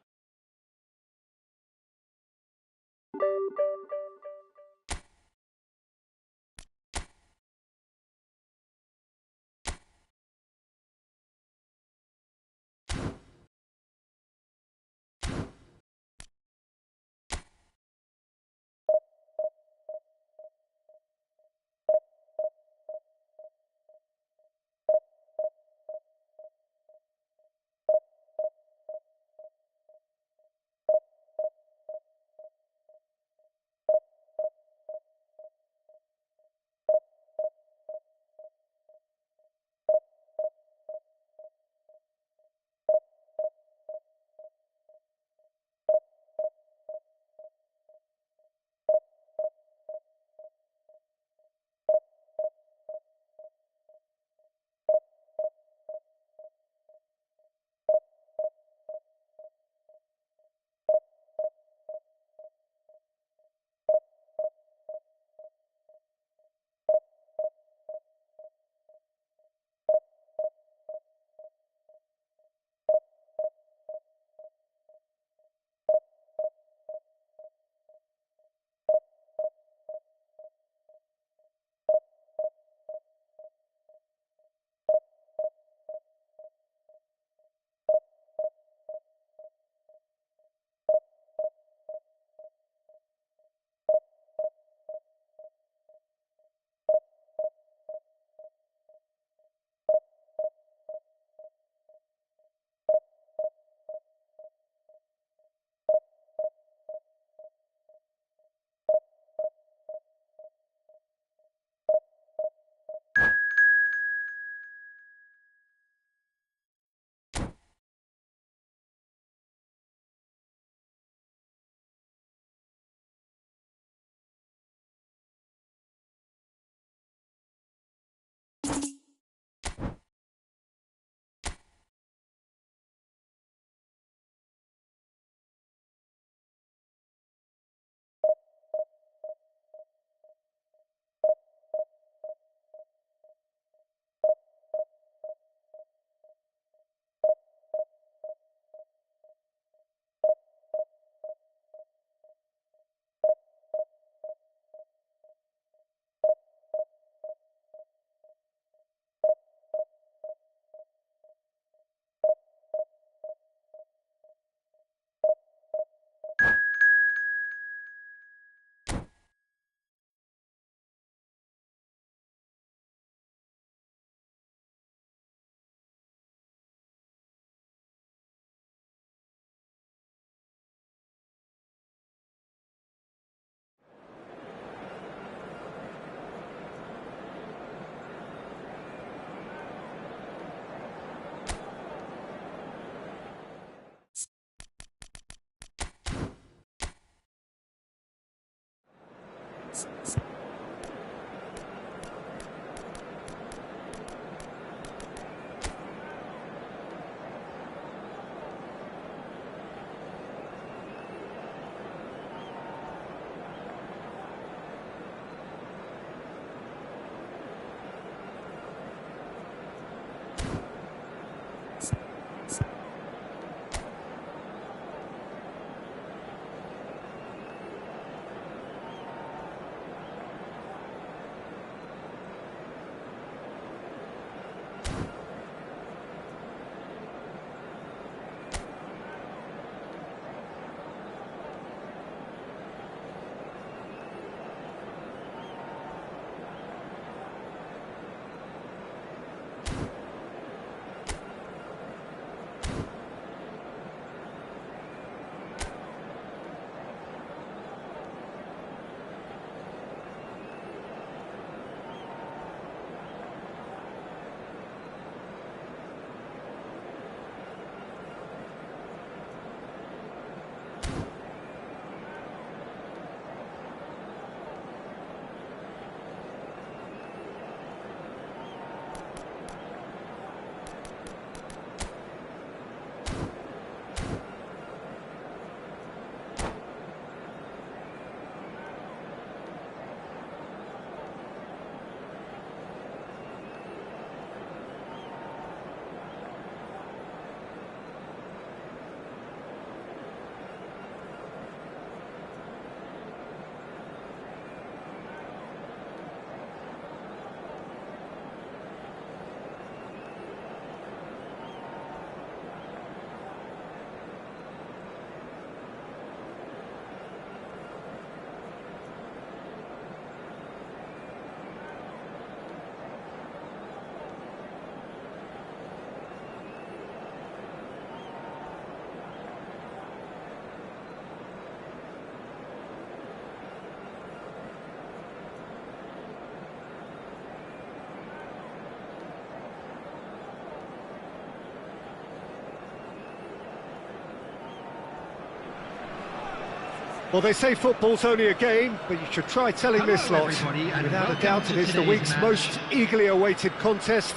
Well, they say football's only a game, but you should try telling this lot. Without a doubt, it is the week's most eagerly awaited contest.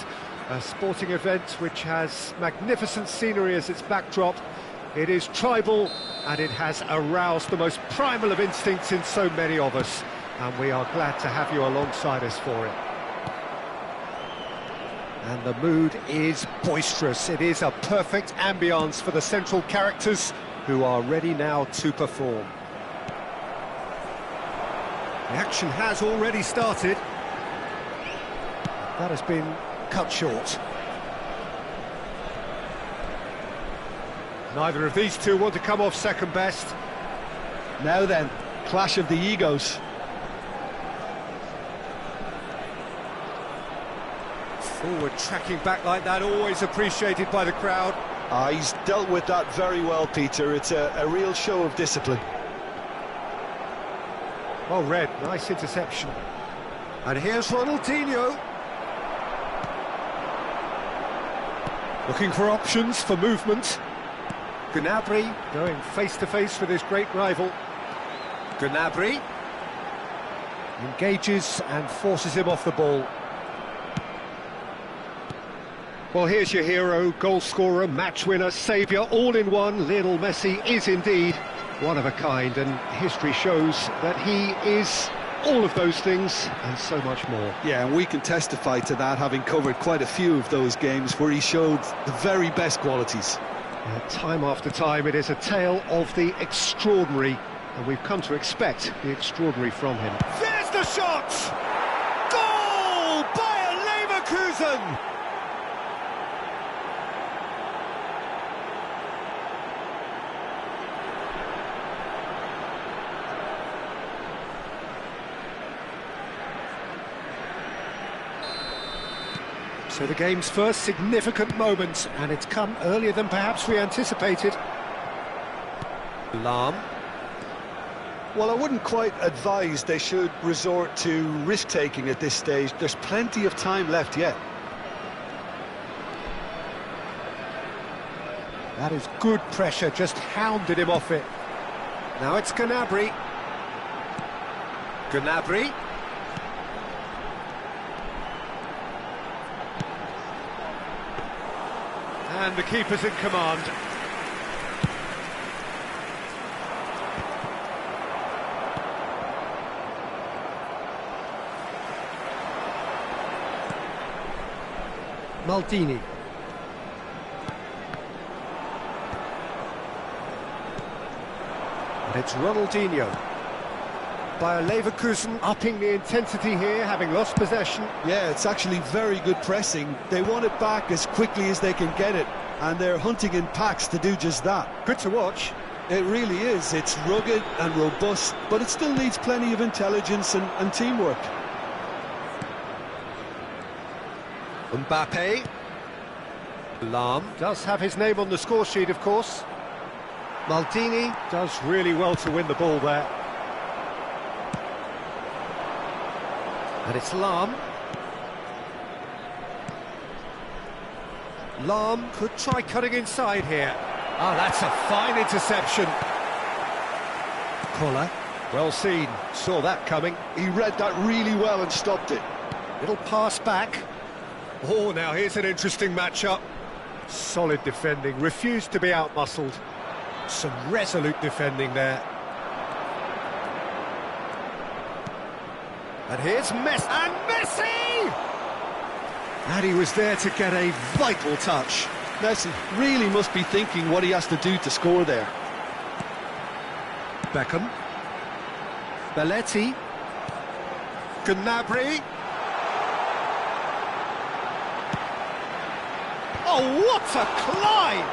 A sporting event which has magnificent scenery as its backdrop. It is tribal, and it has aroused the most primal of instincts in so many of us. And we are glad to have you alongside us for it. And the mood is boisterous. It is a perfect ambience for the central characters who are ready now to perform. The action has already started. That has been cut short. Neither of these two want to come off second best.
Now then, clash of the egos.
Forward tracking back like that, always appreciated by the crowd.
He's dealt with that very well, Peter. It's a real show of discipline.
Well read, nice interception. And here's Ronaldinho. Looking for options for movement. Gnabry going face-to-face with his great rival. Gnabry engages and forces him off the ball. Well, here's your hero, goal scorer, match winner, saviour, all in one. Lionel Messi is indeed one of a kind, and history shows that he is all of those things and so much more.
Yeah, and we can testify to that, having covered quite a few of those games where he showed the very best qualities.
Time after time, it is a tale of the extraordinary, and we've come to expect the extraordinary from him. There's the shot! Goal! Bayer Leverkusen! So the game's first significant moment, and it's come earlier than perhaps we anticipated. Lahm.
Well, I wouldn't quite advise they should resort to risk-taking at this stage. There's plenty of time left yet.
That is good pressure, just hounded him off it. Now it's Gnabry. Gnabry. And the keeper's in command. Maldini. And it's Ronaldinho. Bayer Leverkusen upping the intensity here, having lost possession.
Yeah, it's actually very good pressing. They want it back as quickly as they can get it, and they're hunting in packs to do just that.
Good to watch.
It really is. It's rugged and robust, but it still needs plenty of intelligence and teamwork.
Mbappe. Lahm does have his name on the score sheet, of course. Maldini does really well to win the ball there. And it's Lahm. Lahm could try cutting inside here. Ah, that's a fine interception. Koller, well seen, saw that coming.
He read that really well and stopped it.
Little pass back. Oh, now here's an interesting matchup. Solid defending, refused to be outmuscled. Some resolute defending there. And here's Messi, and Messi! And he was there to get a vital touch.
Messi really must be thinking what he has to do to score there.
Beckham. Belletti. Gnabry. Oh, what a climb!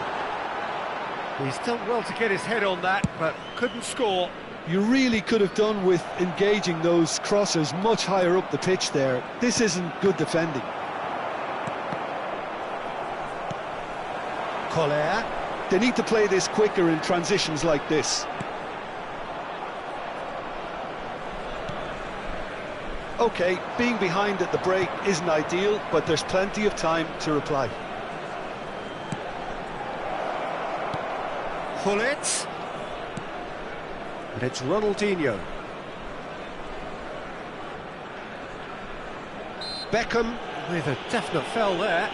He's done well to get his head on that, but couldn't score.
You really could have done with engaging those crossers much higher up the pitch there. This isn't good defending.
Koller.
They need to play this quicker in transitions like this. OK, being behind at the break isn't ideal, but there's plenty of time to reply.
Gullit. And it's Ronaldinho. Beckham with a definite foul there.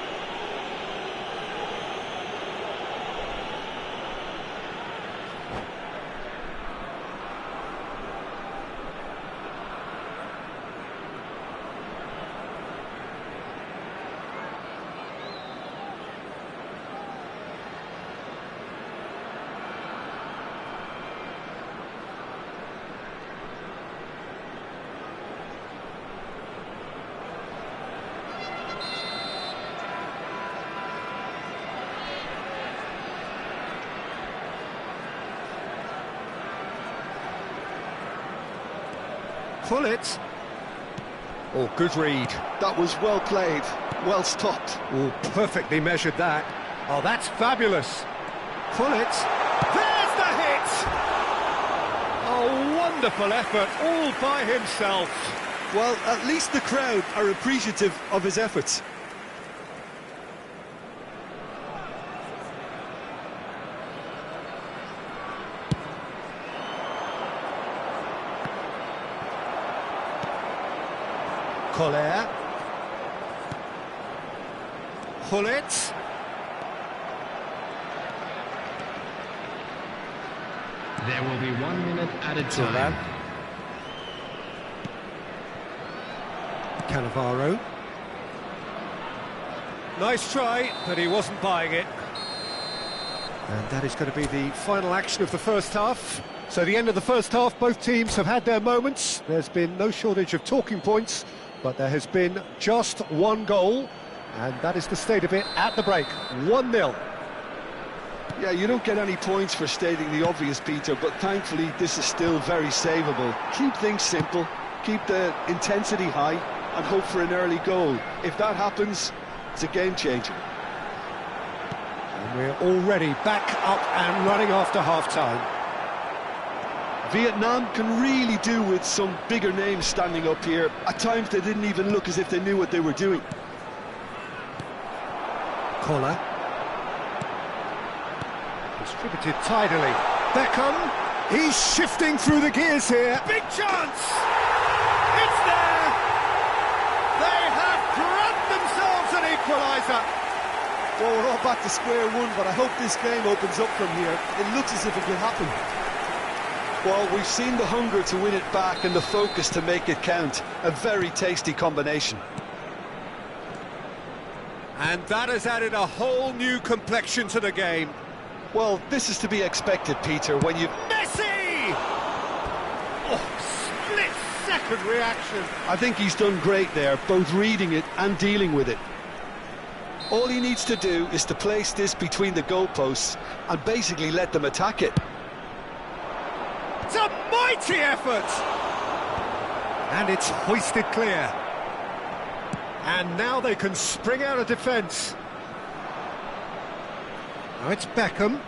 Pullet. Oh, good read.
That was well played, well stopped.
Oh, perfectly measured that. Oh, that's fabulous. Pullet. There's the hit! Oh, wonderful effort, all by himself.
Well, at least the crowd are appreciative of his efforts.
Collier. Pullet.
There will be 1 minute added time.
Cannavaro. Nice try, but he wasn't buying it. And that is going to be the final action of the first half. So the end of the first half, both teams have had their moments. There's been no shortage of talking points, but there has been just one goal, and that is the state of it at the break. 1-0.
Yeah, you don't get any points for stating the obvious, Peter, but thankfully this is still very savable. Keep things simple, keep the intensity high, and hope for an early goal. If that happens, it's a game changer.
And we're already back up and running after half-time.
Vietnam can really do with some bigger names standing up here. At times they didn't even look as if they knew what they were doing.
Collar. Distributed tidily. Beckham. He's shifting through the gears here. Big chance! It's there! They have grabbed themselves an equaliser.
Well, we're all back to square one, but I hope this game opens up from here. It looks as if it could happen.
Well, we've seen the hunger to win it back and the focus to make it count. A very tasty combination.
And that has added a whole new complexion to the game.
Well, this is to be expected, Peter, when you...
Messi! Oh, split-second reaction.
I think he's done great there, both reading it and dealing with it. All he needs to do is to place this between the goalposts and basically let them attack it.
It's a mighty effort! And it's hoisted clear. And now they can spring out of defence. Now it's Beckham.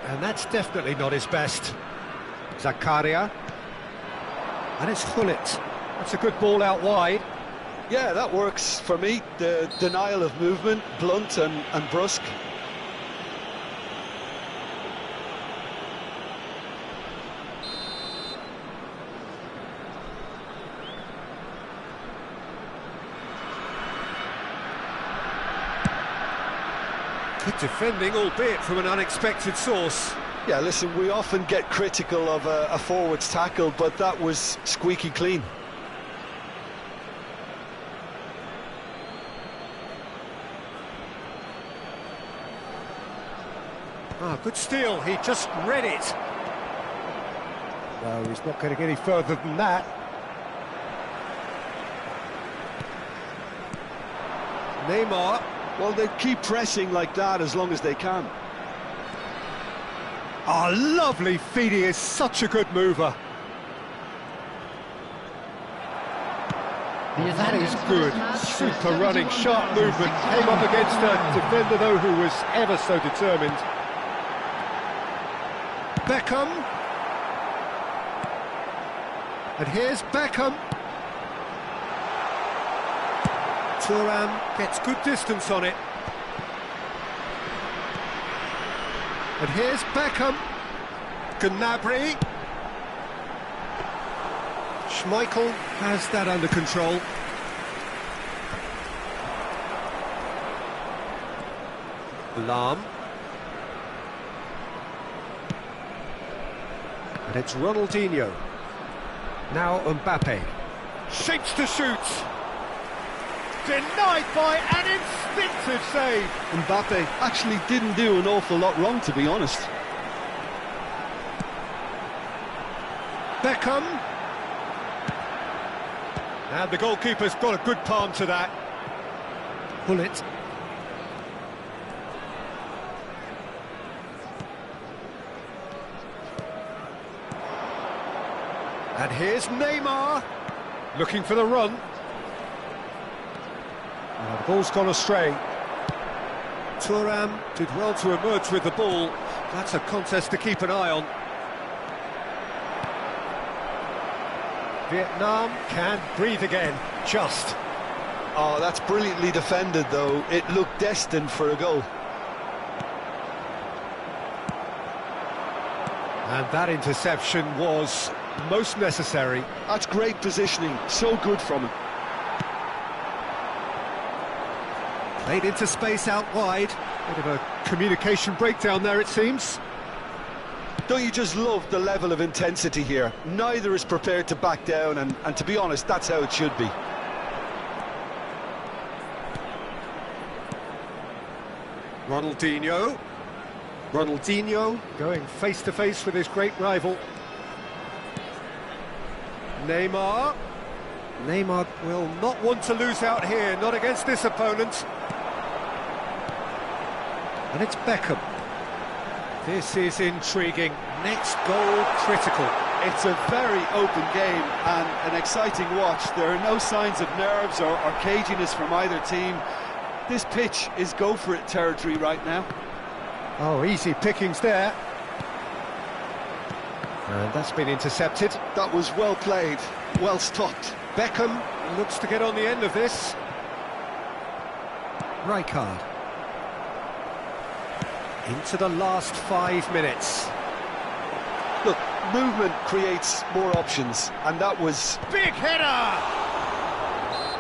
And that's definitely not his best. Zakaria. And it's Gullit. That's a good ball out wide.
Yeah, that works for me. The denial of movement, blunt and brusque.
Good defending, albeit from an unexpected source.
Yeah, listen, we often get critical of a forward's tackle, but that was squeaky clean.
Ah, good steal, he just read it. No, he's not going to get any further than that. Neymar.
Well, they keep pressing like that as long as they can.
Ah, lovely feed, he is such a good mover. That is good. Super running, sharp movement. Came up against a defender, though, who was ever so determined. Beckham. And here's Beckham. Thuram gets good distance on it. And here's Beckham. Gnabry. Schmeichel has that under control. Lahm. And it's Ronaldinho. Now Mbappe. Shapes to shoot. Denied by an instinctive save.
Mbappe actually didn't do an awful lot wrong, to be honest.
Beckham. And the goalkeeper's got a good palm to that. Gullit. And here's Neymar, looking for the run. The ball's gone astray. Thuram did well to emerge with the ball. That's a contest to keep an eye on. Vietnam can breathe again, just.
Oh, that's brilliantly defended, though. It looked destined for a goal.
And that interception was most necessary.
That's great positioning, so good from him.
Played into space out wide. Bit of a communication breakdown there, it seems.
Don't you just love the level of intensity here? Neither is prepared to back down, and to be honest, that's how it should be.
Ronaldinho. Ronaldinho going face-to-face with his great rival. Neymar. Neymar will not want to lose out here, not against this opponent. And it's Beckham. This is intriguing. Next goal critical.
It's a very open game and an exciting watch. There are no signs of nerves or caginess from either team. This pitch is go-for-it territory right now.
Oh, easy pickings there. And that's been intercepted.
That was well played, well stopped.
Beckham looks to get on the end of this. Rijkaard. Into the last 5 minutes.
Look, movement creates more options, and that was...
Big header!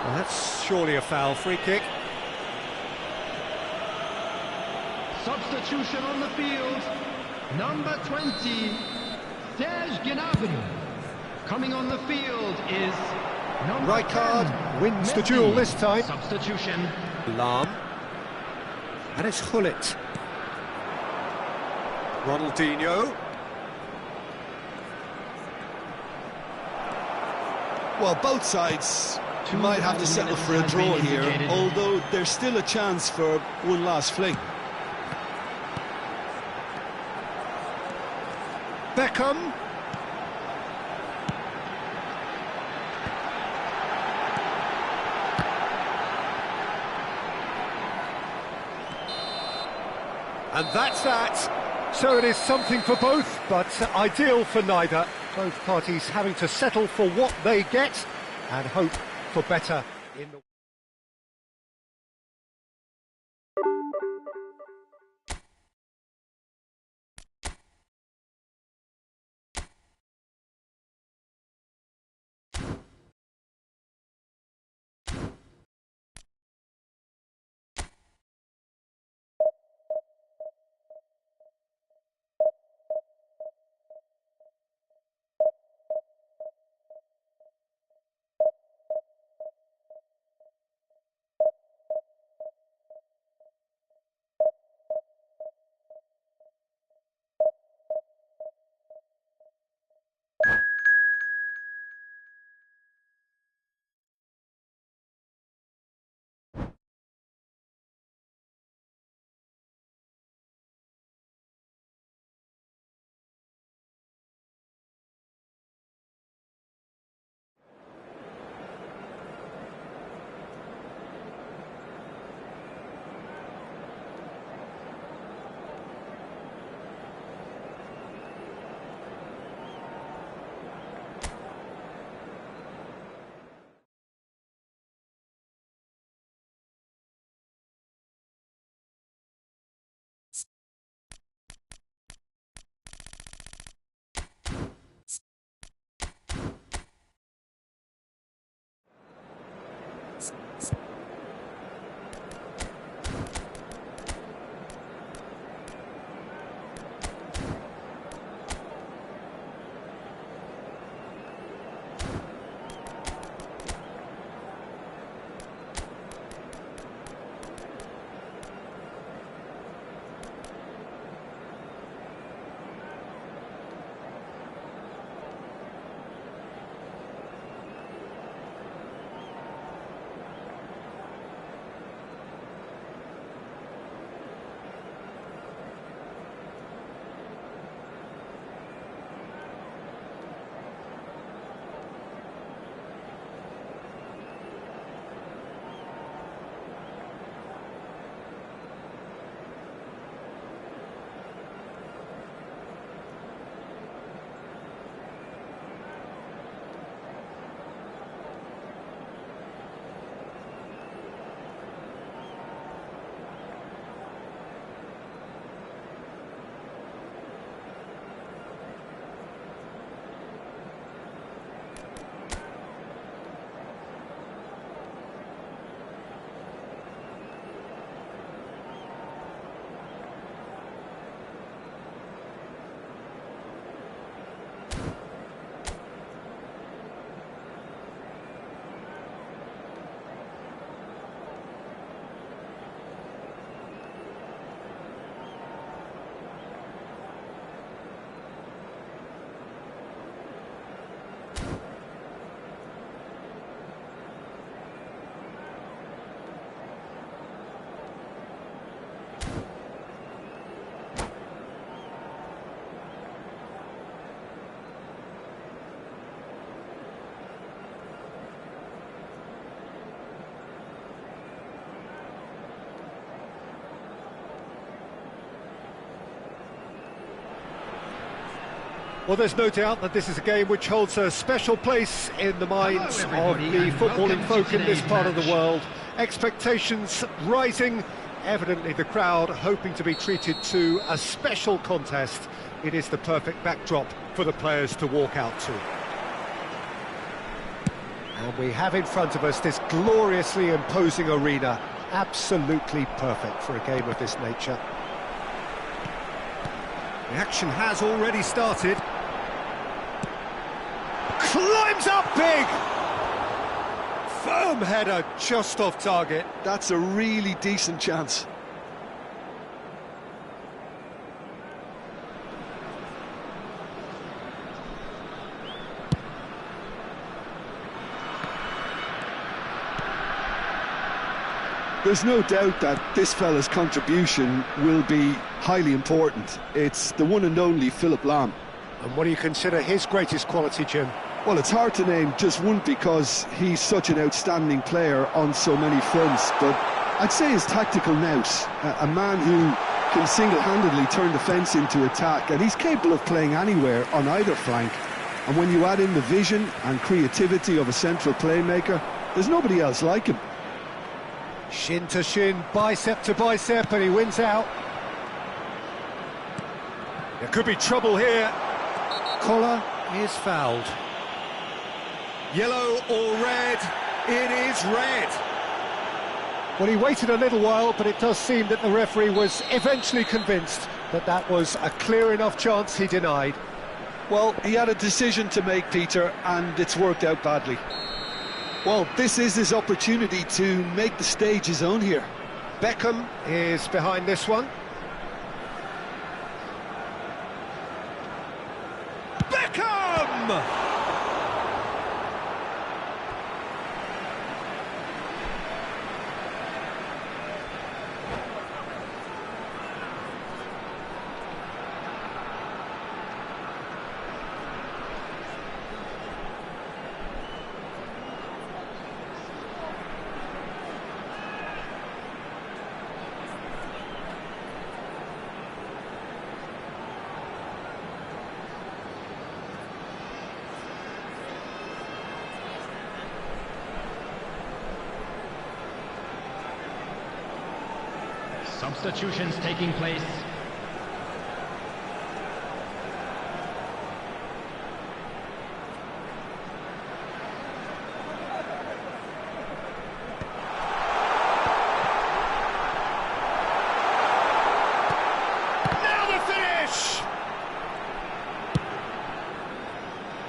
Well, that's surely a foul. Free kick.
Substitution on the field. Number 20, Serge Gnabry. Coming on the field is number
Rijkaard
10,
wins the
Mendy.
duel this time.
Substitution.
Lahm. And it's Gullit. Ronaldinho.
Well, both sides might have to settle for a draw here, although there's still a chance for one last fling.
Beckham. And that's that. So it is something for both, but ideal for neither. Both parties having to settle for what they get and hope for better in the... Well, there's no doubt that this is a game which holds a special place in the minds of the footballing folk in this part of the world. Expectations rising, evidently the crowd hoping to be treated to a special contest. It is the perfect backdrop for the players to walk out to. And we have in front of us this gloriously imposing arena, absolutely perfect for a game of this nature. The action has already started. Climbs up big! Firm header, just off target.
That's a really decent chance. There's no doubt that this fella's contribution will be highly important. It's the one and only Philipp Lahm.
And what do you consider his greatest quality, Jim?
Well, it's hard to name just one because he's such an outstanding player on so many fronts, but I'd say his tactical nous, a man who can single-handedly turn defence into attack, and he's capable of playing anywhere on either flank. And when you add in the vision and creativity of a central playmaker, there's nobody else like him.
Shin to shin, bicep to bicep, and he wins out. There could be trouble here. Collar is fouled. Yellow or red? It is red. Well, he waited a little while, but it does seem that the referee was eventually convinced that that was a clear enough chance he denied.
Well, he had a decision to make, Peter, and it's worked out badly. Well, this is his opportunity to make the stage his own here.
Beckham is behind this one. Beckham!
Substitutions taking place.
Now the finish!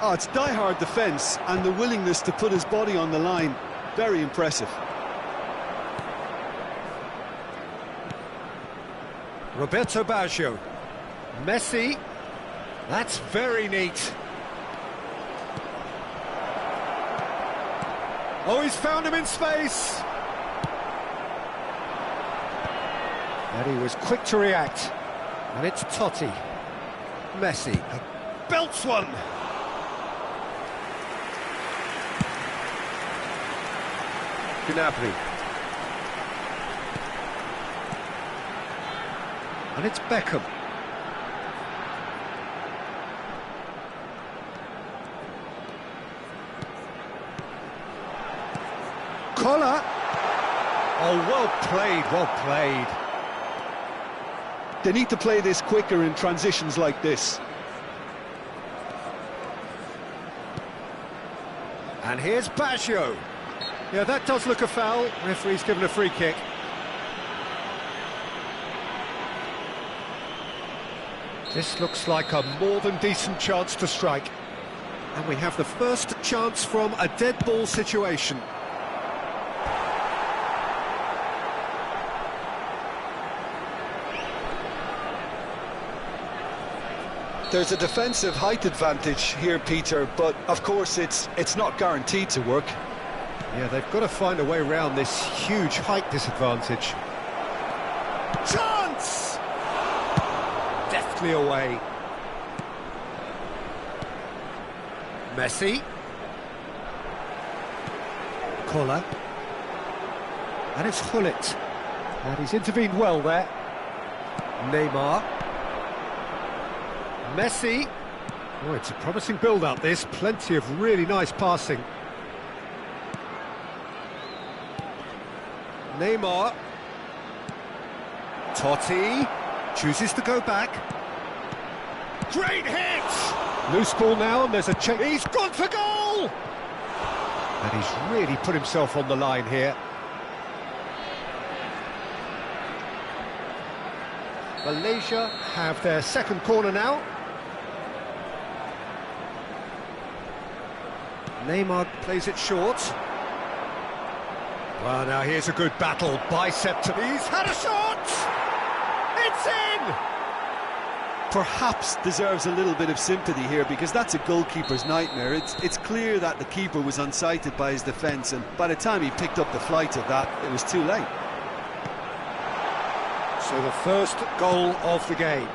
Oh, it's die-hard defence and the willingness to put his body on the line. Very impressive.
Roberto Baggio. Messi. That's very neat. Oh, he's found him in space. And he was quick to react. And it's Totti. Messi. Belts one. Gnabry. And it's Beckham. Collar. Oh, well played, well played.
They need to play this quicker in transitions like this.
And here's Baggio. Yeah, that does look a foul. Referee's given a free kick. This looks like a more than decent chance to strike. And we have the first chance from a dead ball situation.
There's a defensive height advantage here, Peter, but of course it's not guaranteed to work.
Yeah, they've got to find a way around this huge height disadvantage. Chance! Deftly away. Messi. Collar. And it's Gullit. And he's intervened well there. Neymar. Messi. Oh, it's a promising build-up, this. Plenty of really nice passing. Neymar. Totti chooses to go back. Great hit! Loose ball now, and there's a check. He's gone for goal! And he's really put himself on the line here. Malaysia have their second corner now. Neymar plays it short. Well, now here's a good battle. Bicep to... He's had a shot! It's in!
Perhaps deserves a little bit of sympathy here, because that's a goalkeeper's nightmare. It's clear that the keeper was unsighted by his defence, and by the time he picked up the flight of that, it was too late.
So the first goal of the game.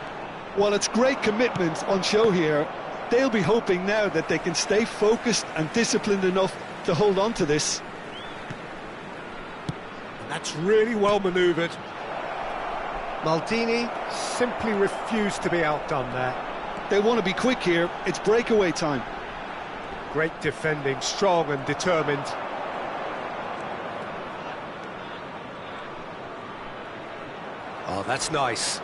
Well, it's great commitment on show here. They'll be hoping now that they can stay focused and disciplined enough to hold on to this.
And that's really well manoeuvred. Maldini simply refused to be outdone there.
They want to be quick here. It's breakaway time.
Great defending, strong and determined. Oh, that's nice.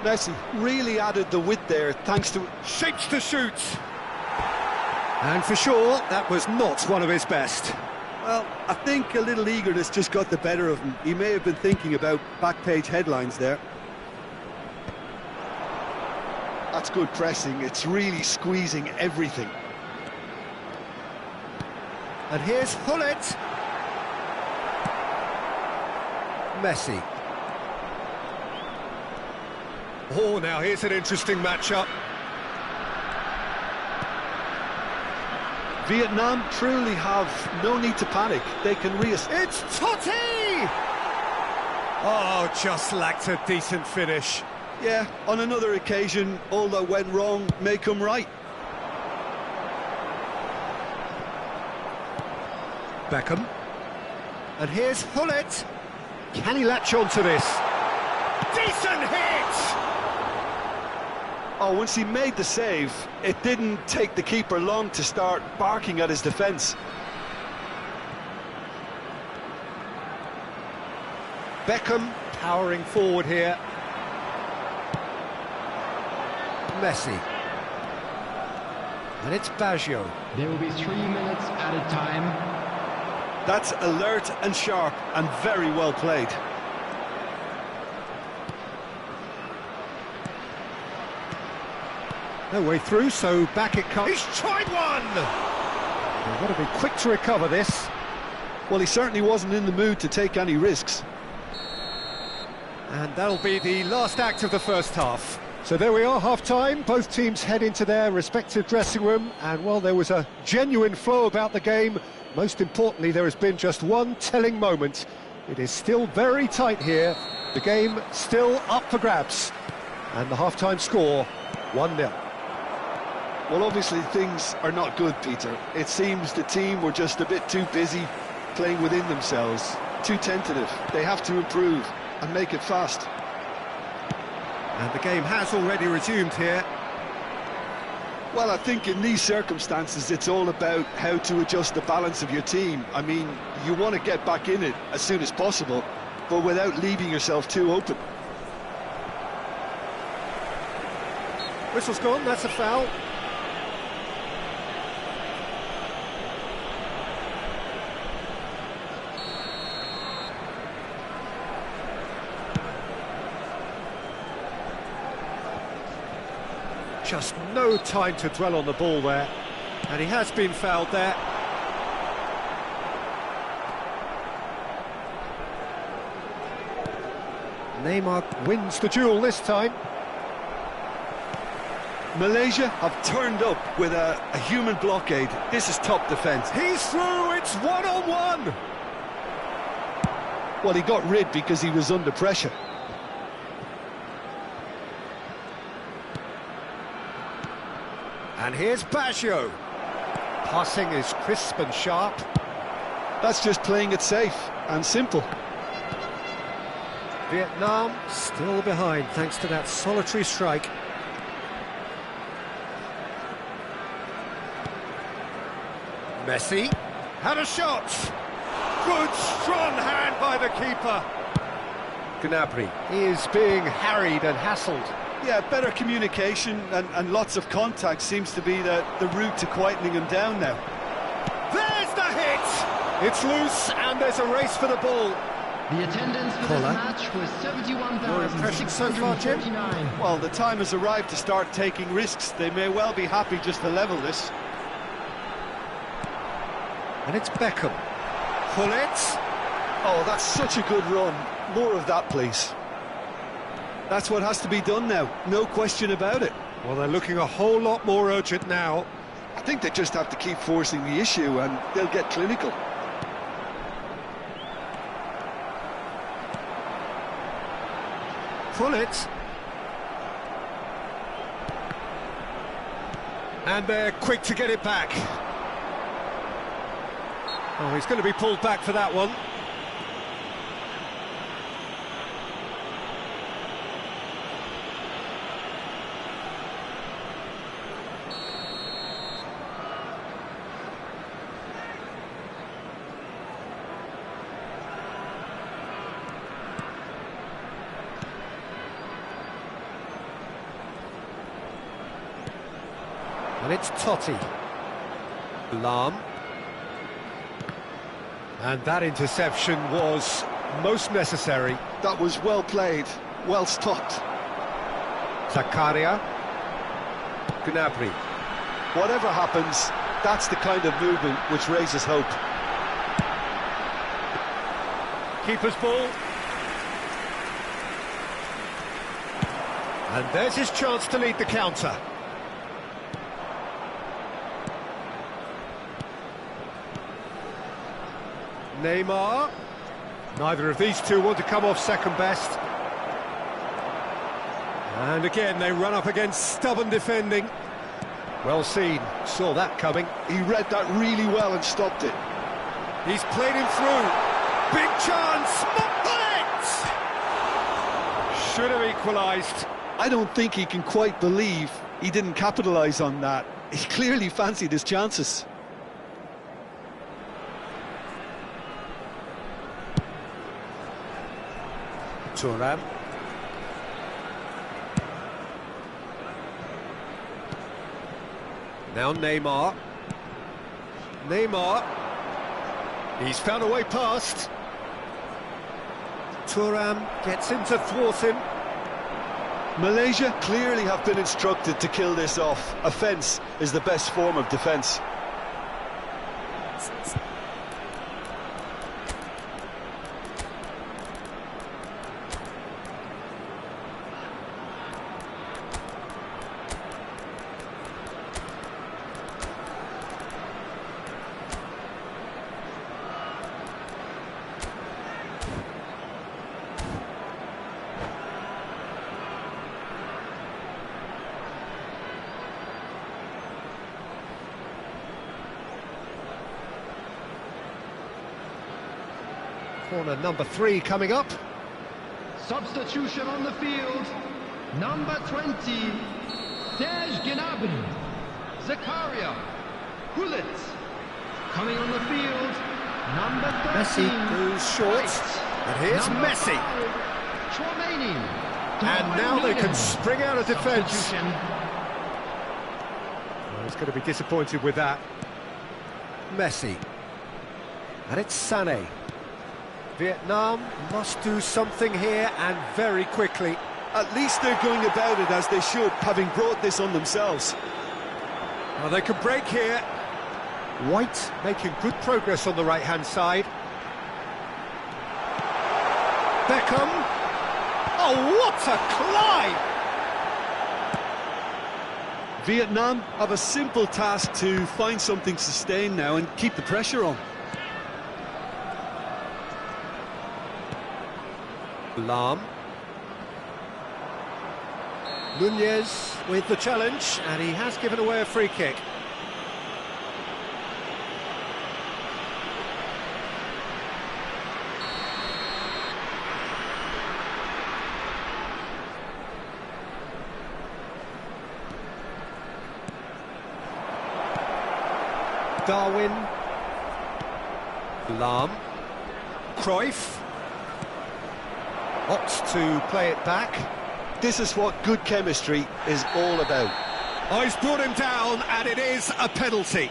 Messi really added the width there, thanks to...
Shapes to shoot! And for sure, that was not one of his best.
Well, I think a little eagerness just got the better of him. He may have been thinking about back-page headlines there.
That's good pressing. It's really squeezing everything.
And here's Hullet. Messi. Oh, now here's an interesting matchup.
Vietnam truly have no need to panic. They can
It's Totti! Oh, just lacked a decent finish.
Yeah, on another occasion, all that went wrong may come right.
Beckham. And here's Hullet. Can he latch on to this? Decent hit!
Oh, once he made the save, it didn't take the keeper long to start barking at his defence.
Beckham powering forward here. Messi. And it's Baggio.
There will be 3 minutes added time.
That's alert and sharp and very well played.
No way through, so back it comes. He's tried one! They've got to be quick to recover this.
Well, he certainly wasn't in the mood to take any risks.
And that'll be the last act of the first half. So there we are, half-time. Both teams head into their respective dressing room. And, well, there was a genuine flow about the game. Most importantly, there has been just one telling moment. It is still very tight here. The game still up for grabs. And the half-time score, 1-0.
Well, obviously things are not good, Peter. It seems the team were just a bit too busy playing within themselves, too tentative. They have to improve and make it fast.
And the game has already resumed here.
Well, I think in these circumstances it's all about how to adjust the balance of your team. I mean, you want to get back in it as soon as possible, but without leaving yourself too open.
Whistle's gone, that's a foul. Just no time to dwell on the ball there, and he has been fouled there. Neymar wins the duel this time.
Malaysia have turned up with a human blockade. This is top defence.
He's through, it's one-on-one!
Well, he got rid because he was under pressure.
And here's Baggio. Passing is crisp and sharp.
That's just playing it safe and simple.
Vietnam still behind thanks to that solitary strike. Messi had a shot. Good, strong hand by the keeper. Gnabry is being harried and hassled.
Yeah, better communication and lots of contact seems to be the route to quietening him down now.
There's the hit! It's loose and there's a race for the ball.
The attendance for this match was 71,649.
Well, the time has arrived to start taking risks. They may well be happy just to level this.
And it's Beckham. Pullet.
Oh, that's such a good run. More of that, please.
That's what has to be done now, no question about it.
Well, they're looking a whole lot more urgent now.
I think they just have to keep forcing the issue and they'll get clinical.
Pullet. And they're quick to get it back. Oh, he's going to be pulled back for that one. And it's Totti. Lahm. And that interception was most necessary.
That was well played, well stopped.
Zakaria. Gnabry.
Whatever happens, that's the kind of movement which raises hope.
Keeper's ball. And there's his chance to lead the counter. Neymar. Neither of these two want to come off second best. And again, they run up against stubborn defending. Well seen, saw that coming.
He read that really well and stopped it.
He's played him through. Big chance! Bullet! Should have equalised.
I don't think he can quite believe he didn't capitalise on that. He clearly fancied his chances.
Thuram. Now Neymar. Neymar. He's found a way past. Thuram gets in to thwart him.
Malaysia clearly have been instructed to kill this off. Offence is the best form of defence.
Corner number 3 coming up.
Substitution on the field. Number 20, Serge Gnabry. Zakaria. Pullet. Coming on the field. Number 13.
Messi goes short.
Right.
And here's
Number
Messi.
5, Chouameni.
And now they can spring out of defence.
Substitution.
Well, he's going to be disappointed with that. Messi. And it's Sané. Vietnam must do something here, and very quickly.
At least they're going about it as they should, having brought this on themselves.
Well, they could break here. White making good progress on the right-hand side. Beckham. Oh, what a climb!
Vietnam have a simple task to find something sustained now and keep the pressure on.
Lahm. Nunez with the challenge, and he has given away a free kick. Darwin Lahm. Cruyff. Opts to play it back.
This is what good chemistry is all about.
Oh, he's brought him down, and it is a penalty.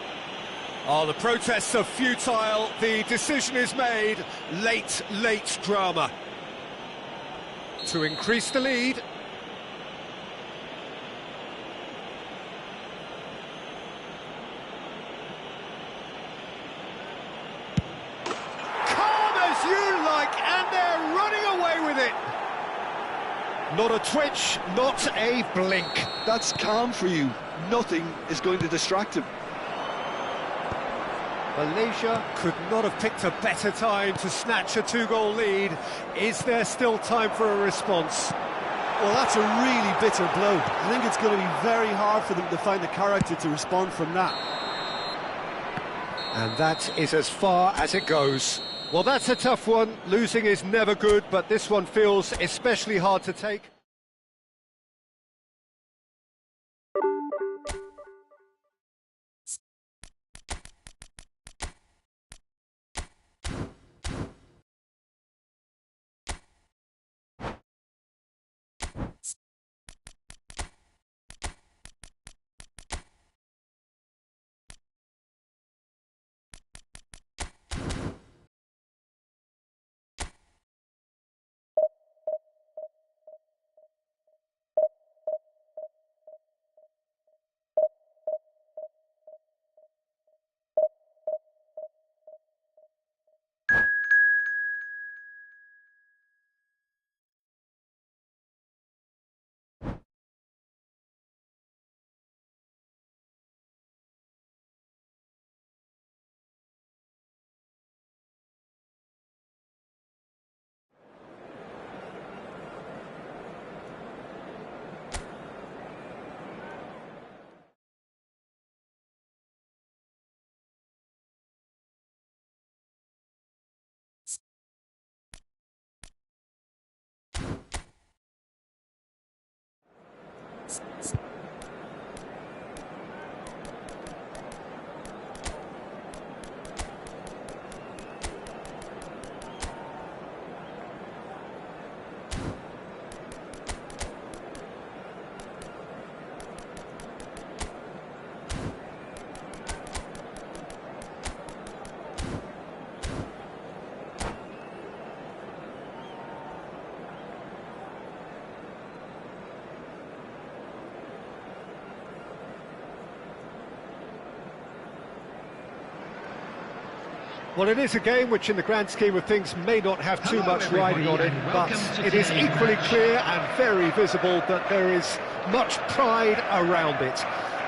Oh, the protests are futile. The decision is made. Late drama. To increase the lead. Calm as you like, and they're running away with it. Not a twitch, not a blink.
That's calm for you. Nothing is going to distract him.
Malaysia could not have picked a better time to snatch a two-goal lead. Is there still time for a response?
Well, that's a really bitter blow. I think it's going to be very hard for them to find the character to respond from that.
And that is as far as it goes. Well, that's a tough one. Losing is never good, but this one feels especially hard to take. Well, it is a game which, in the grand scheme of things, may not have too much riding on it, but it is equally clear and very visible that there is much pride around it.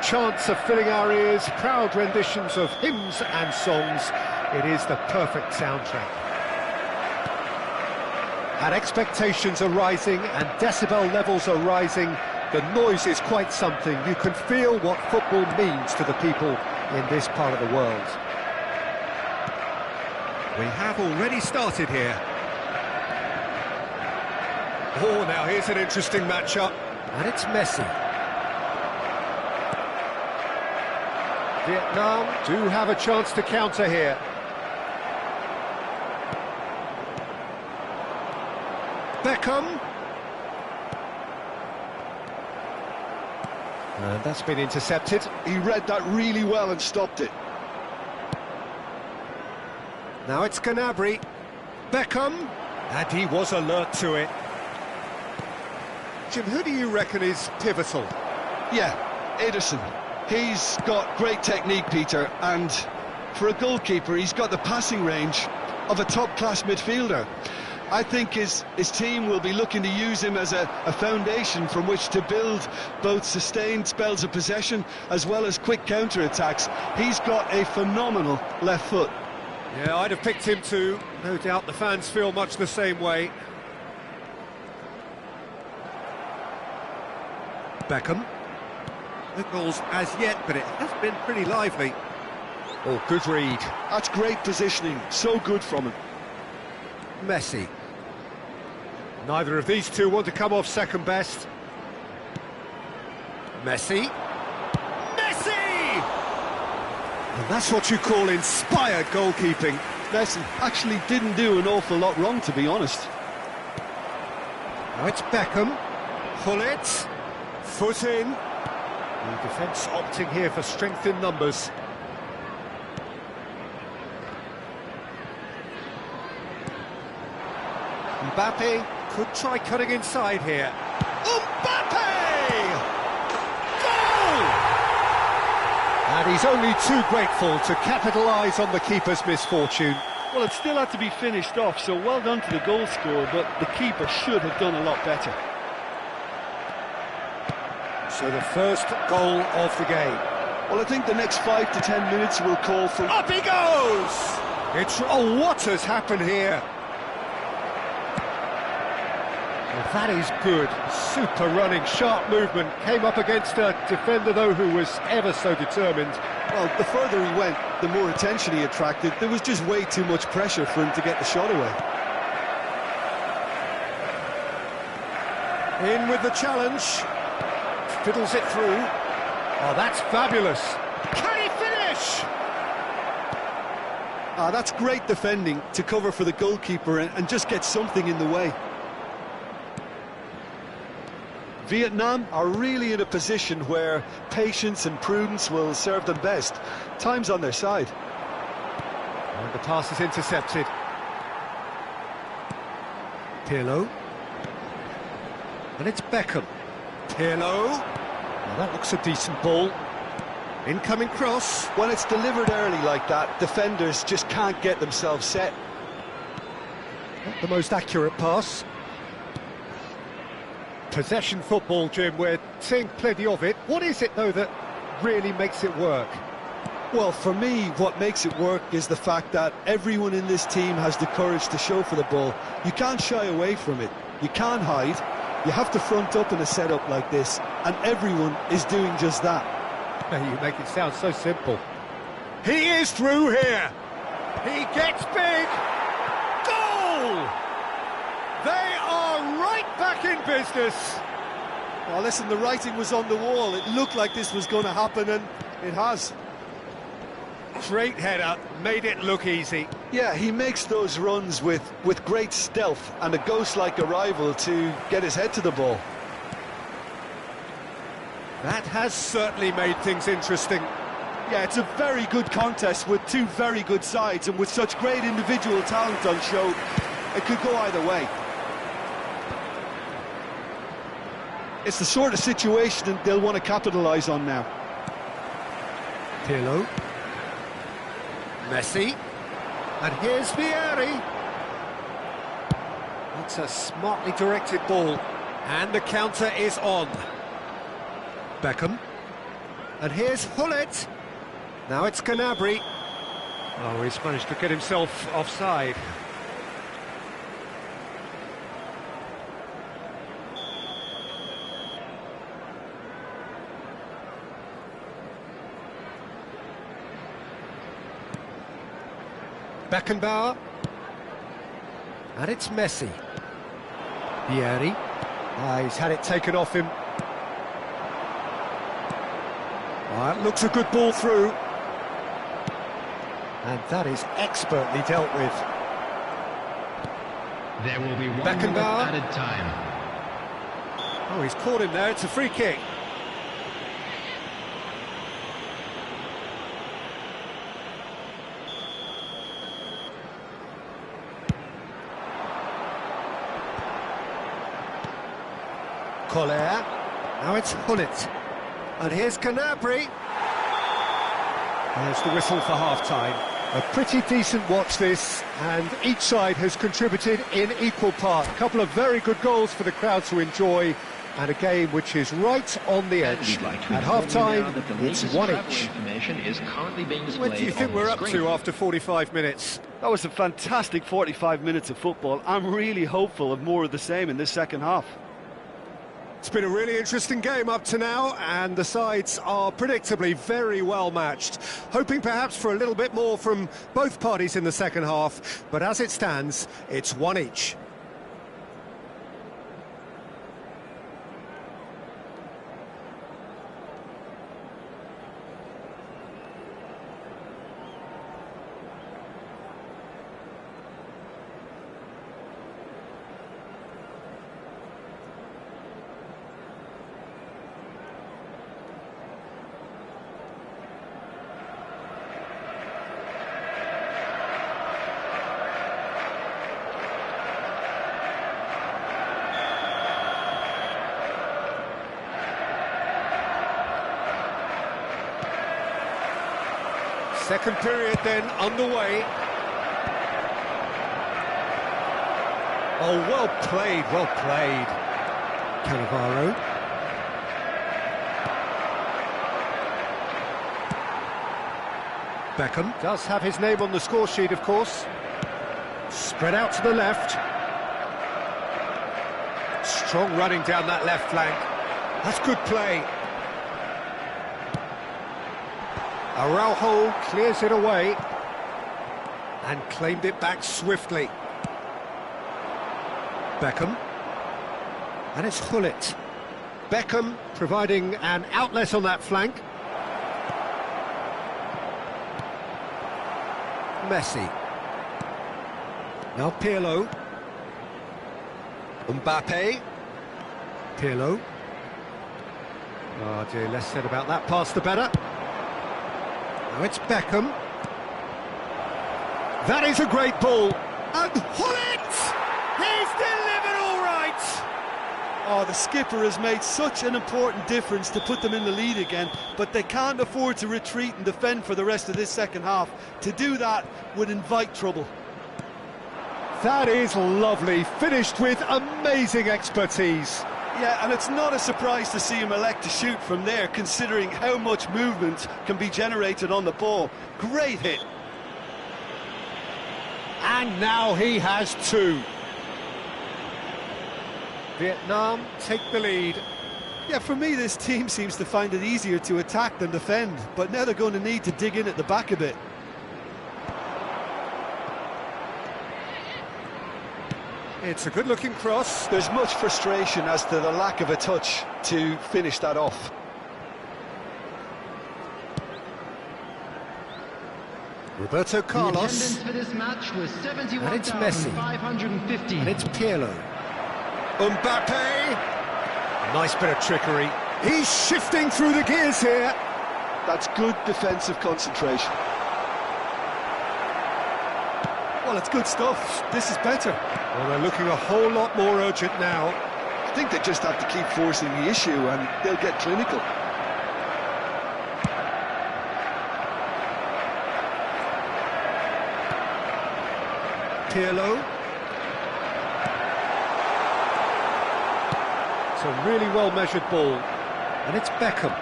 Chants are filling our ears, proud renditions of hymns and songs. It is the perfect soundtrack. And expectations are rising, and decibel levels are rising. The noise is quite something. You can feel what football means to the people in this part of the world. We have already started here. Oh, now here's an interesting matchup. And it's Messi. Vietnam do have a chance to counter here. Beckham. And that's been intercepted.
He read that really well and stopped it.
Now it's Gnabry. Beckham. And he was alert to it. Jim, who do you reckon is pivotal?
Yeah, Ederson. He's got great technique, Peter, and for a goalkeeper, he's got the passing range of a top-class midfielder. I think his team will be looking to use him as a foundation from which to build both sustained spells of possession as well as quick counter-attacks. He's got a phenomenal left foot.
Yeah, I'd have picked him too. No doubt the fans feel much the same way. Beckham. No goals as yet, but it has been pretty lively. Oh, good read.
That's great positioning, so good from him.
Messi. Neither of these two want to come off second best. Messi. Messi! And that's what you call inspired goalkeeping.
Messi actually didn't do an awful lot wrong, to be honest.
Now it's Beckham. Gullit. Foot in. The defence opting here for strength in numbers. Mbappe could try cutting inside here. Mbappe! Goal! And he's only too grateful to capitalise on the keeper's misfortune.
Well, it still had to be finished off, so well done to the goal scorer, but the keeper should have done a lot better.
So the first goal of the game.
Well, I think the next 5 to 10 minutes will call for...
Up he goes! Oh, what has happened here? Well, that is good. Super running, sharp movement. Came up against a defender, though, who was ever so determined.
Well, the further he went, the more attention he attracted. There was just way too much pressure for him to get the shot away.
In with the challenge. Fiddles it through. Oh, that's fabulous. Can he finish?
That's great defending to cover for the goalkeeper and just get something in the way. Vietnam are really in a position where patience and prudence will serve them best. Time's on their side.
And the pass is intercepted. Pirlo. And it's Beckham. Pirlo. Well, that looks a decent ball. Incoming cross.
When it's delivered early like that, defenders just can't get themselves set.
Not the most accurate pass. Possession football, Jim, we're seeing plenty of it. What is it, though, that really makes it work?
Well, for me, what makes it work is the fact that everyone in this team has the courage to show for the ball. You can't shy away from it. You can't hide. You have to front up in a setup like this, and everyone is doing just that.
You make it sound so simple. He is through here. He gets big. Goal! They are right back in business.
Well, listen, the writing was on the wall. It looked like this was going to happen, and it has.
Great header, made it look easy.
Yeah, he makes those runs with great stealth and a ghost-like arrival to get his head to the ball.
That has certainly made things interesting.
Yeah, it's a very good contest with two very good sides, and with such great individual talent on show, it could go either way. It's the sort of situation that they'll want to capitalise on now.
Pirlo. Messi. And here's Vieri. It's a smartly directed ball. And the counter is on. Beckham. And here's Gullit. Now it's Gnabry. Oh, he's managed to get himself offside. Beckenbauer. And it's Messi. Vieri. He's had it taken off him. It looks a good ball through. And that is expertly dealt with.
There will be 1 minute
Beckenbauer.
added time.
Oh, he's caught him there. It's a free kick. Collier. Now it's Gullit. And here's Gnabry. There's the whistle for half-time. A pretty decent watch this, and each side has contributed in equal part. A couple of very good goals for the crowd to enjoy, and a game which is right on the edge. At half-time, it's 1 each. What do you think we're up to after 45 minutes?
That was a fantastic 45 minutes of football. I'm really hopeful of more of the same in this second half.
It's been a really interesting game up to now, and the sides are predictably very well matched. Hoping perhaps for a little bit more from both parties in the second half, but as it stands, it's 1 each. Second period then underway. Oh, well played, well played. Cannavaro. Beckham does have his name on the score sheet, of course. Spread out to the left. Strong running down that left flank. That's good play. Araujo clears it away and claimed it back swiftly. Beckham. And it's Gullit. Beckham providing an outlet on that flank. Messi. Now Pirlo. Mbappe. Pirlo. Oh dear, less said about that pass the better. Now it's Beckham. That is a great ball. And Gullit! He's delivered all right!
Oh, the skipper has made such an important difference to put them in the lead again, but they can't afford to retreat and defend for the rest of this second half. To do that would invite trouble.
That is lovely, finished with amazing expertise.
Yeah, and it's not a surprise to see him elect to shoot from there, considering how much movement can be generated on the ball. Great hit.
And now he has two. Vietnam take the lead.
Yeah, for me, this team seems to find it easier to attack than defend, but now they're going to need to dig in at the back a bit.
It's a good-looking cross.
There's much frustration as to the lack of a touch to finish that off.
Roberto Carlos.
The attendance for this match was
And it's Messi.
71,550.
And it's Pirlo. Mbappe. Nice bit of trickery. He's shifting through the gears here.
That's good defensive concentration.
Well, it's good stuff. This is better.
Well, they're looking a whole lot more urgent now.
I think they just have to keep forcing the issue and they'll get clinical.
Pirlo. It's a really well-measured ball. And it's Beckham.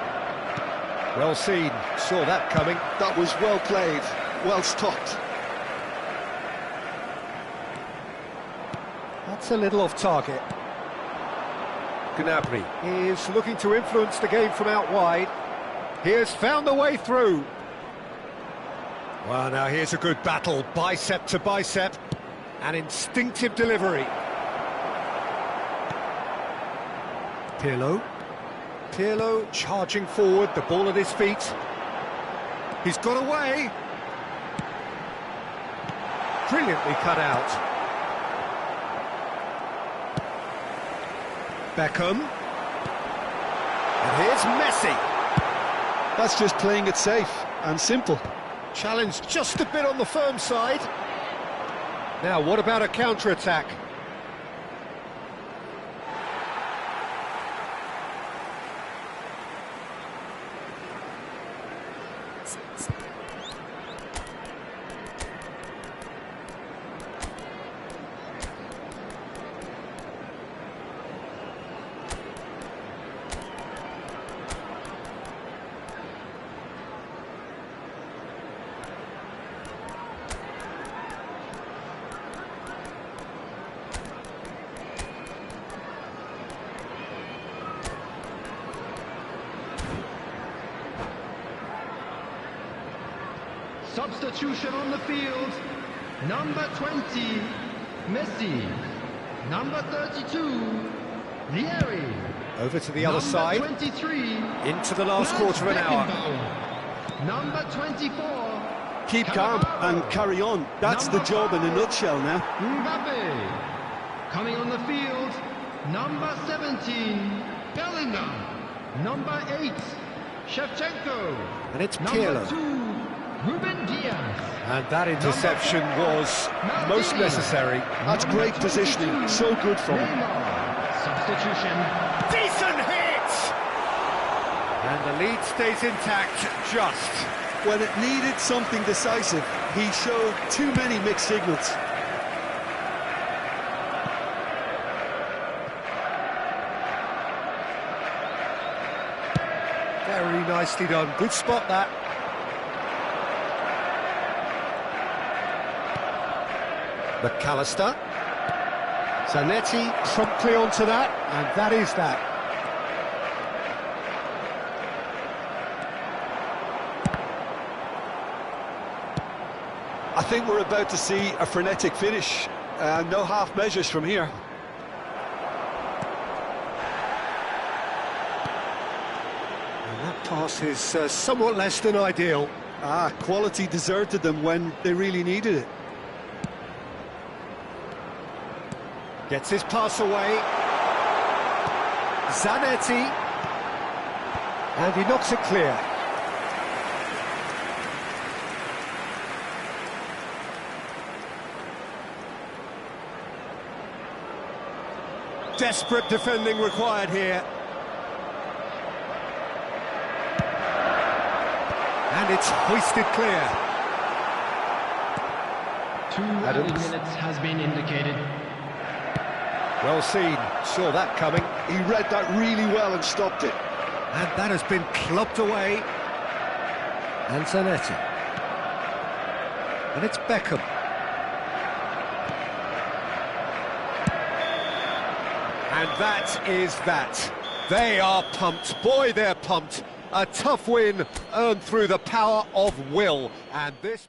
Well seen. Saw that coming.
That was well played, well stopped.
That's a little off target. Gnabry is looking to influence the game from out wide. He has found the way through. Well, now here's a good battle, bicep to bicep. An instinctive delivery. Pirlo. Pirlo charging forward, the ball at his feet. He's got away. Brilliantly cut out. Beckham. And here's Messi.
That's just playing it safe and simple.
Challenge just a bit on the firm side. Now, what about a counter-attack?
Substitution on the field. Number 20, Messi. Number 32, Vieri.
Over to the other side.
Number 23,
Into the last quarter of an hour.
Number 24,
Keep calm and carry on. That's the job in a nutshell now.
Mbappe. Coming on the field, number 17, Bellingham. Number 8, Shevchenko.
And it's
Number
Pirlo.
2, Ruben Diaz.
And that interception was most necessary.
That's great positioning, so good from him.
Substitution.
Decent hit! And the lead stays intact, just.
When it needed something decisive, he showed too many mixed signals.
Very nicely done. Good spot, that. McAllister. Zanetti promptly onto that, and that is that.
I think we're about to see a frenetic finish. No half measures from here.
And that pass is somewhat less than ideal.
Quality deserted them when they really needed it.
Gets his pass away. Zanetti. And he knocks it clear. Desperate defending required here. And it's hoisted clear.
2 added minutes has been indicated.
Well seen, saw that coming.
He read that really well and stopped it.
And that has been clubbed away. And Zanetti. And it's Beckham. And that is that. They are pumped. Boy, they're pumped. A tough win earned through the power of will. And this...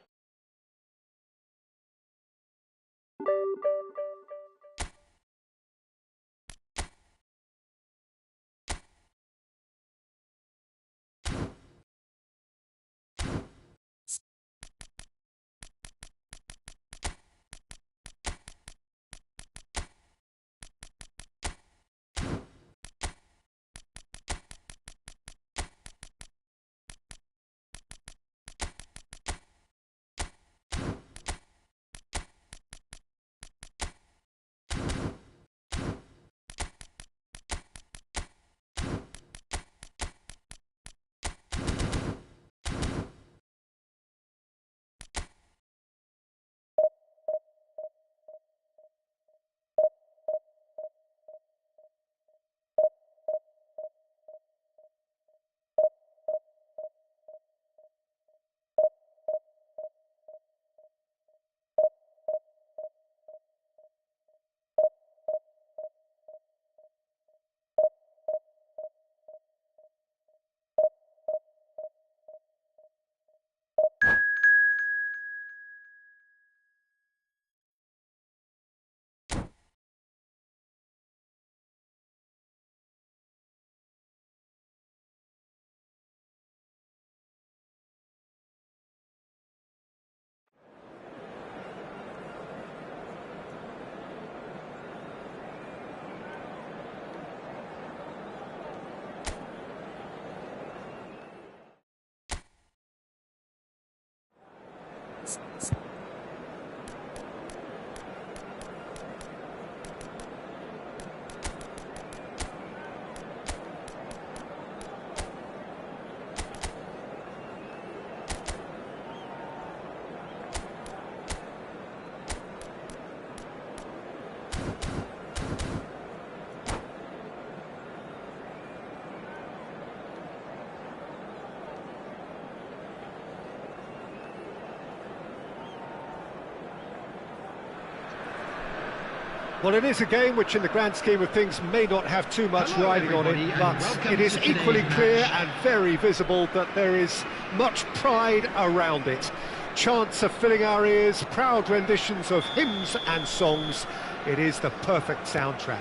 Well, it is a game which in the grand scheme of things may not have too much riding on it, but it is equally clear and very visible that there is much pride around it. Chants are filling our ears, proud renditions of hymns and songs. It is the perfect soundtrack.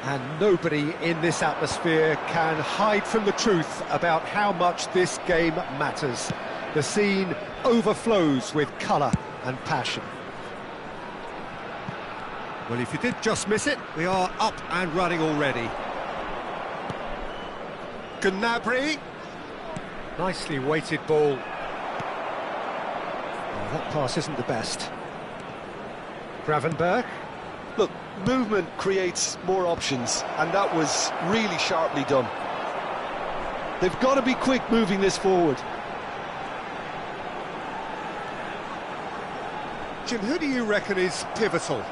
And nobody in this atmosphere can hide from the truth about how much this game matters. The scene overflows with colour and passion. Well, if you did just miss it, we are up and running already. Gnabry. Nicely weighted ball. Oh, that pass isn't the best. Gravenberch.
Look, movement creates more options, and that was really sharply done. They've got to be quick moving this forward.
Jim, who do you reckon is pivotal?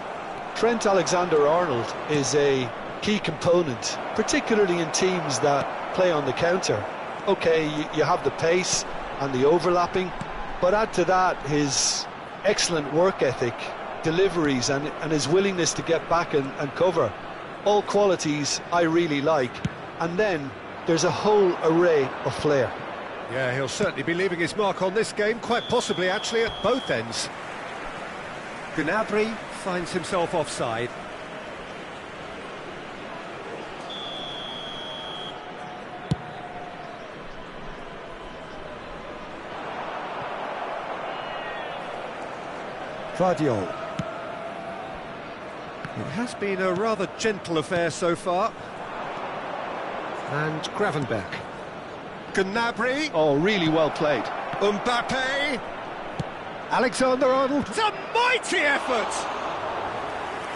Trent Alexander-Arnold is a key component, particularly in teams that play on the counter. Okay, you have the pace and the overlapping, but add to that his excellent work ethic, deliveries and his willingness to get back and cover. All qualities I really like. And then there's a whole array of flair.
Yeah, he'll certainly be leaving his mark on this game, quite possibly actually at both ends. Gnabry finds himself offside. Gvardiol. It has been a rather gentle affair so far. And Gravenberch. Gnabry.
Oh, really well played.
Mbappe. Alexander-Arnold. It's a mighty effort!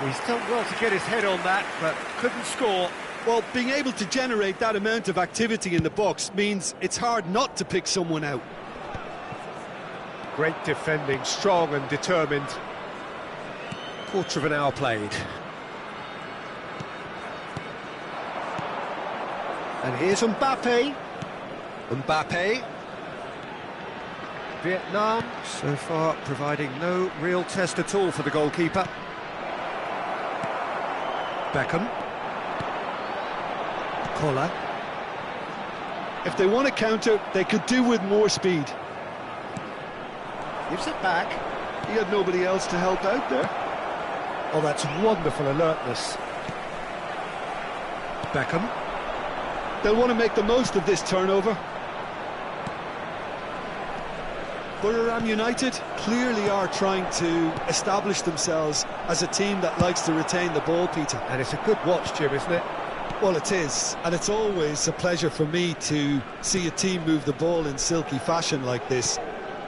He's done well to get his head on that, but couldn't score.
Well, being able to generate that amount of activity in the box means it's hard not to pick someone out.
Great defending, strong and determined. Quarter of an hour played. And here's Mbappe. Mbappe. Vietnam, so far, providing no real test at all for the goalkeeper. Beckham. Koller.
If they want to counter, they could do with more speed.
Gives it back.
He had nobody else to help out there.
Oh, that's wonderful alertness. Beckham.
They'll want to make the most of this turnover. Buriram United clearly are trying to establish themselves as a team that likes to retain the ball, Peter.
And it's a good watch, Jim, isn't it?
Well, it is, and it's always a pleasure for me to see a team move the ball in silky fashion like this.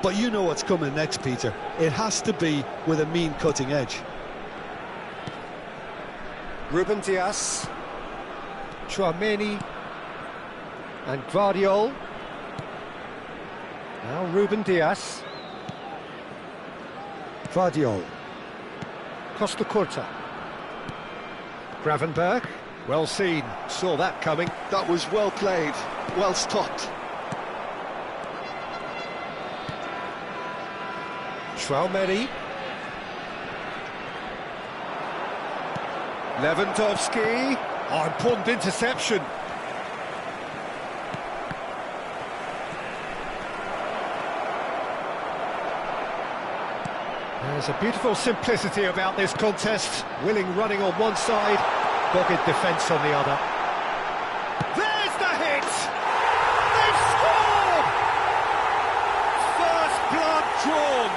But you know what's coming next, Peter. It has to be with a mean cutting edge.
Ruben Dias. Tchouameni. And Gvardiol. Now Ruben Dias. Gvardiol. Costa Curta. Gravenberch. Well seen. Saw that coming.
That was well played, well stopped.
Tchouameni. Lewandowski. Oh, important interception. There's a beautiful simplicity about this contest. Willing running on one side, dogged defence on the other. There's the hit! They've scored! First blood drawn.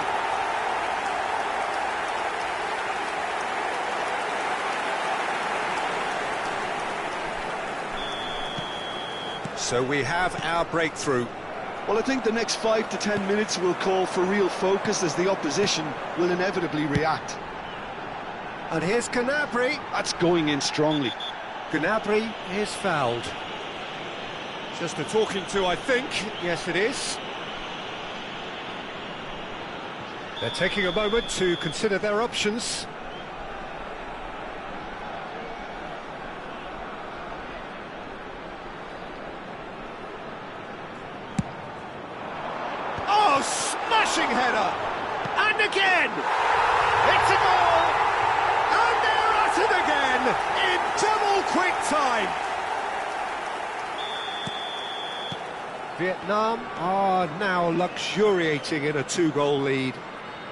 So we have our breakthrough.
Well, I think the next 5 to 10 minutes will call for real focus as the opposition will inevitably react.
And here's Gnabry.
That's going in strongly.
Gnabry is fouled. Just a talking to, I think. Yes, it is. They're taking a moment to consider their options. Oh, smashing header! And again! It's a goal! And they're at it again in double quick time! Vietnam are now luxuriating in a 2-goal lead.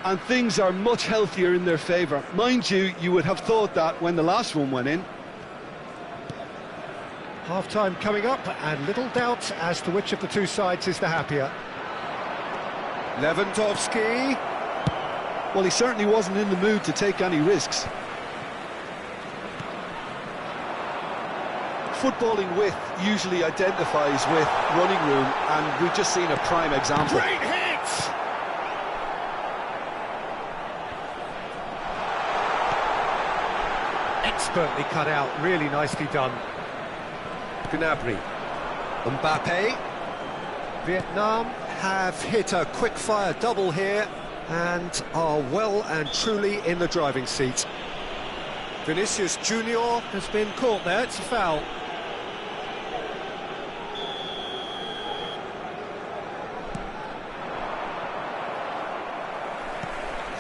And things are much healthier in their favour. Mind you, you would have thought that when the last one went in.
Half-time coming up, and little doubt as to which of the two sides is the happier. Lewandowski.
Well, he certainly wasn't in the mood to take any risks. Footballing width usually identifies with running room, and we've just seen a prime example.
Great hit! Expertly cut out, really nicely done. Gnabry. Mbappe. Vietnam have hit a quick-fire double here and are well and truly in the driving seat. Vinicius Junior has been caught there, it's a foul.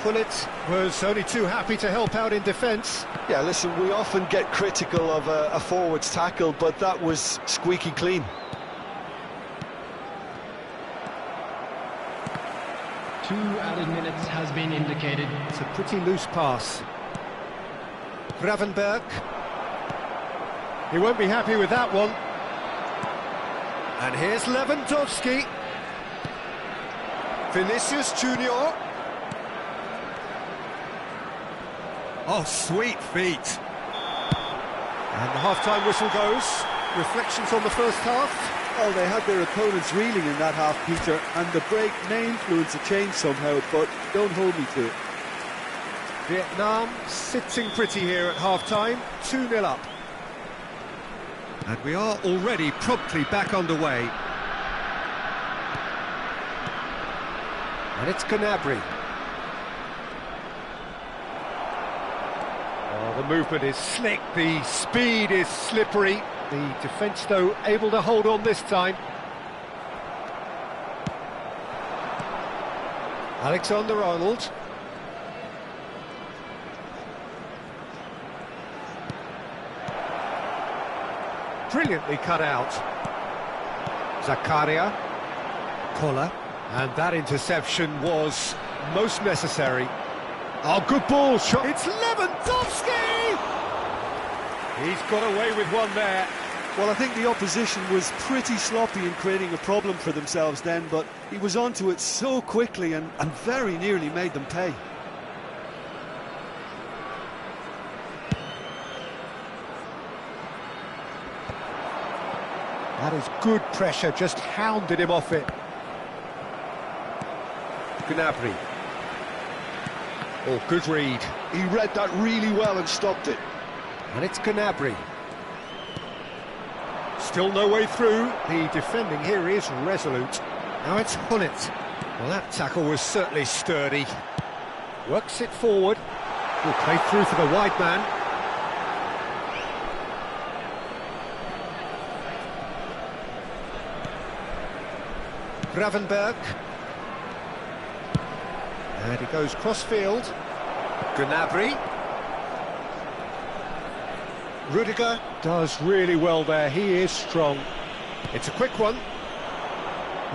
Gullit was only too happy to help out in defence.
Yeah, listen, we often get critical of a forward's tackle, but that was squeaky clean.
Two added minutes has been indicated.
It's a pretty loose pass. Gravenberch. He won't be happy with that one. And here's Lewandowski. Vinicius Junior. Oh, sweet feet. And the half-time whistle goes. Reflections on the first half.
Oh, they had their opponents reeling in that half, Peter, and the break may influence a change somehow, but don't hold me to it.
Vietnam sitting pretty here at half-time, 2-0 up. And we are already promptly back underway. And it's Gnabry. Oh, the movement is slick, the speed is slippery. The defence, though, able to hold on this time. Alexander-Arnold. Brilliantly cut out. Zakaria. Koller. And that interception was most necessary. Oh, good ball shot. It's Lewandowski! He's got away with one there.
Well, I think the opposition was pretty sloppy in creating a problem for themselves then, but he was onto it so quickly and very nearly made them pay.
That is good pressure, just hounded him off it. Gnabry. Oh, good read.
He read that really well and stopped it.
And it's Gnabry. Still no way through. The defending here is resolute. Now it's Gullit. Well, that tackle was certainly sturdy. Works it forward. Will play through for the wide man. Gravenberch. And he goes cross-field. Gnabry. Rudiger does really well there, he is strong. It's a quick one.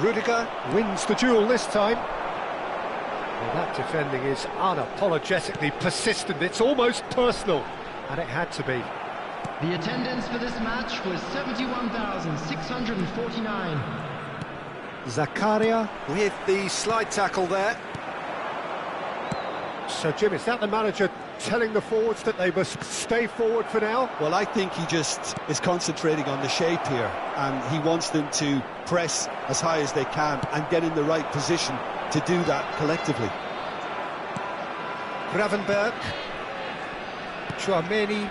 Rudiger wins the duel this time. Well, that defending is unapologetically persistent, it's almost personal, and it had to be.
The attendance for this match was 71,649.
Zakaria with the slide tackle there. So, Jim, is that the manager telling the forwards that they must stay forward for now?
Well, I think he just is concentrating on the shape here, and he wants them to press as high as they can and get in the right position to do that collectively.
Gravenberch. Tchouameni.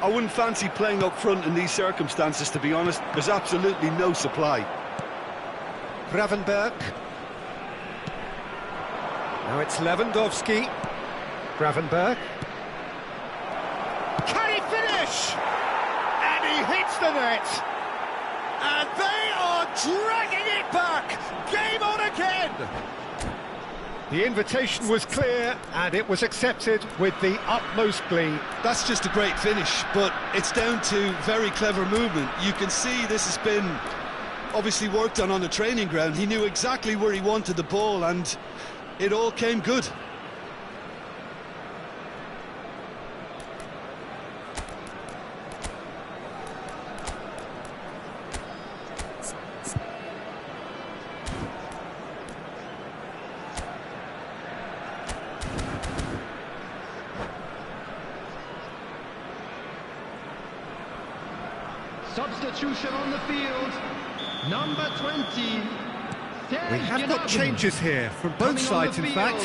I wouldn't fancy playing up front in these circumstances, to be honest. There's absolutely no supply.
Gravenberch. Now it's Lewandowski. Gravenberch. Can he finish? And he hits the net. And they are dragging it back. Game on again. The invitation was clear and it was accepted with the utmost glee.
That's just a great finish, but it's down to very clever movement. You can see this has been obviously worked on the training ground. He knew exactly where he wanted the ball and it all came good.
Substitution on the field, number 20.
We have got changes here from both sides, in fact.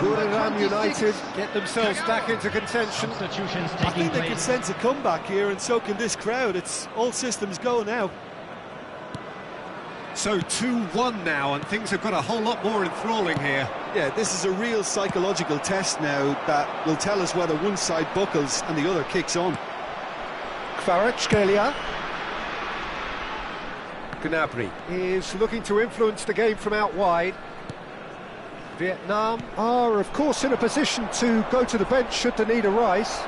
Buriram United get themselves back into contention.
Substitutions
I
taking
think they
place.
can sense a comeback here, and so can this crowd. It's all systems go now.
So 2-1 now, and things have got a whole lot more enthralling here.
Yeah, this is a real psychological test now that will tell us whether one side buckles and the other kicks on.
Kvaratskhelia. Gnabry is looking to influence the game from out wide. Vietnam are, of course, in a position to go to the bench should the need arise.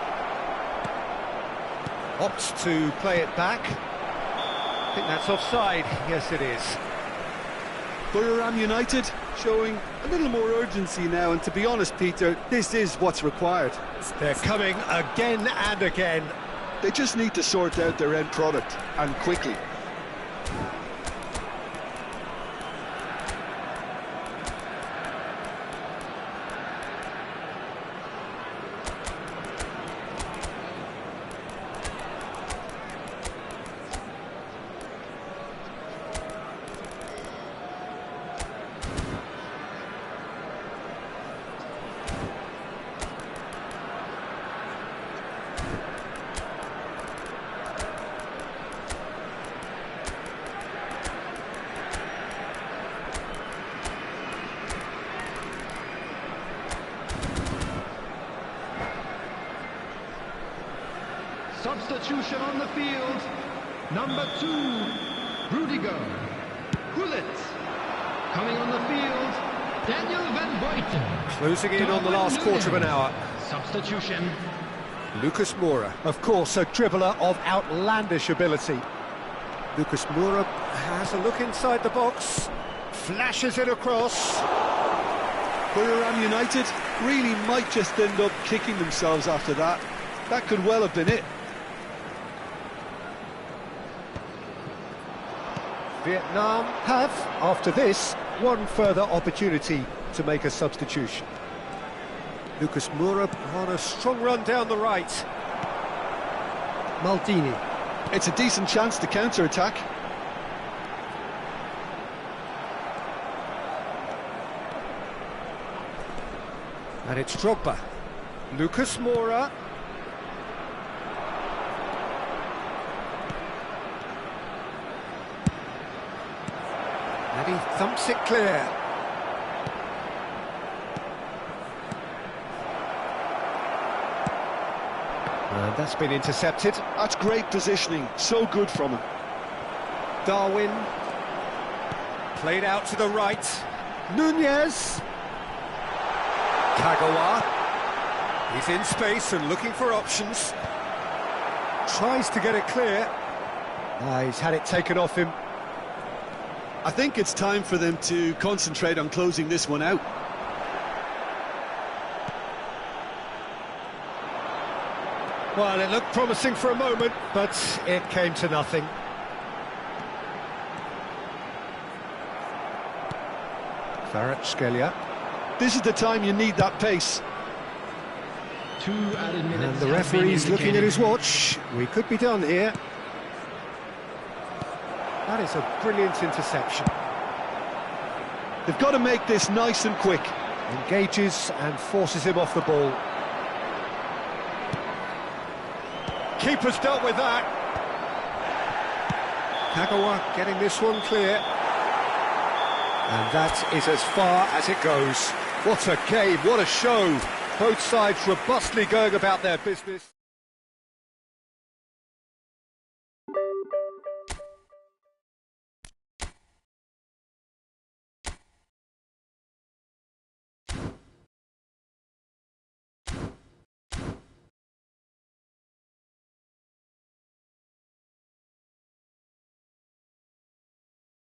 Opts to play it back. I think that's offside. Yes, it is.
Buriram United showing a little more urgency now, and to be honest, Peter, this is what's required.
They're coming again and again.
They just need to sort out their end product, and quickly.
Substitution on the field. Number 2, Rudiger. Gullit. Coming on the field, Daniel Van Buiten.
Closing in on the last quarter of an hour.
Substitution.
Lucas Moura, of course, a dribbler of outlandish ability. Lucas Moura has a look inside the box, flashes it across.
Buriram United really might just end up kicking themselves after that. That could well have been it.
Vietnam have, after this, one further opportunity to make a substitution. Lucas Moura on a strong run down the right. Maldini.
It's a decent chance to counter-attack.
And it's Drogba. Lucas Moura. And he thumps it clear. And that's been intercepted.
That's great positioning, so good from him.
Darwin. Played out to the right. Nunez. Kagawa. He's in space and looking for options. Tries to get it clear. He's had it taken off him.
I think it's time for them to concentrate on closing this one out.
Well, it looked promising for a moment, but it came to nothing. Kvaratskhelia.
This is the time you need that pace.
2 added minutes.
And the referee's looking at his watch. We could be done here. That is a brilliant interception.
They've got to make this nice and quick.
Engages and forces him off the ball. Keeper's dealt with that. Kagawa getting this one clear. And that is as far as it goes. What a game, what a show. Both sides robustly going about their business.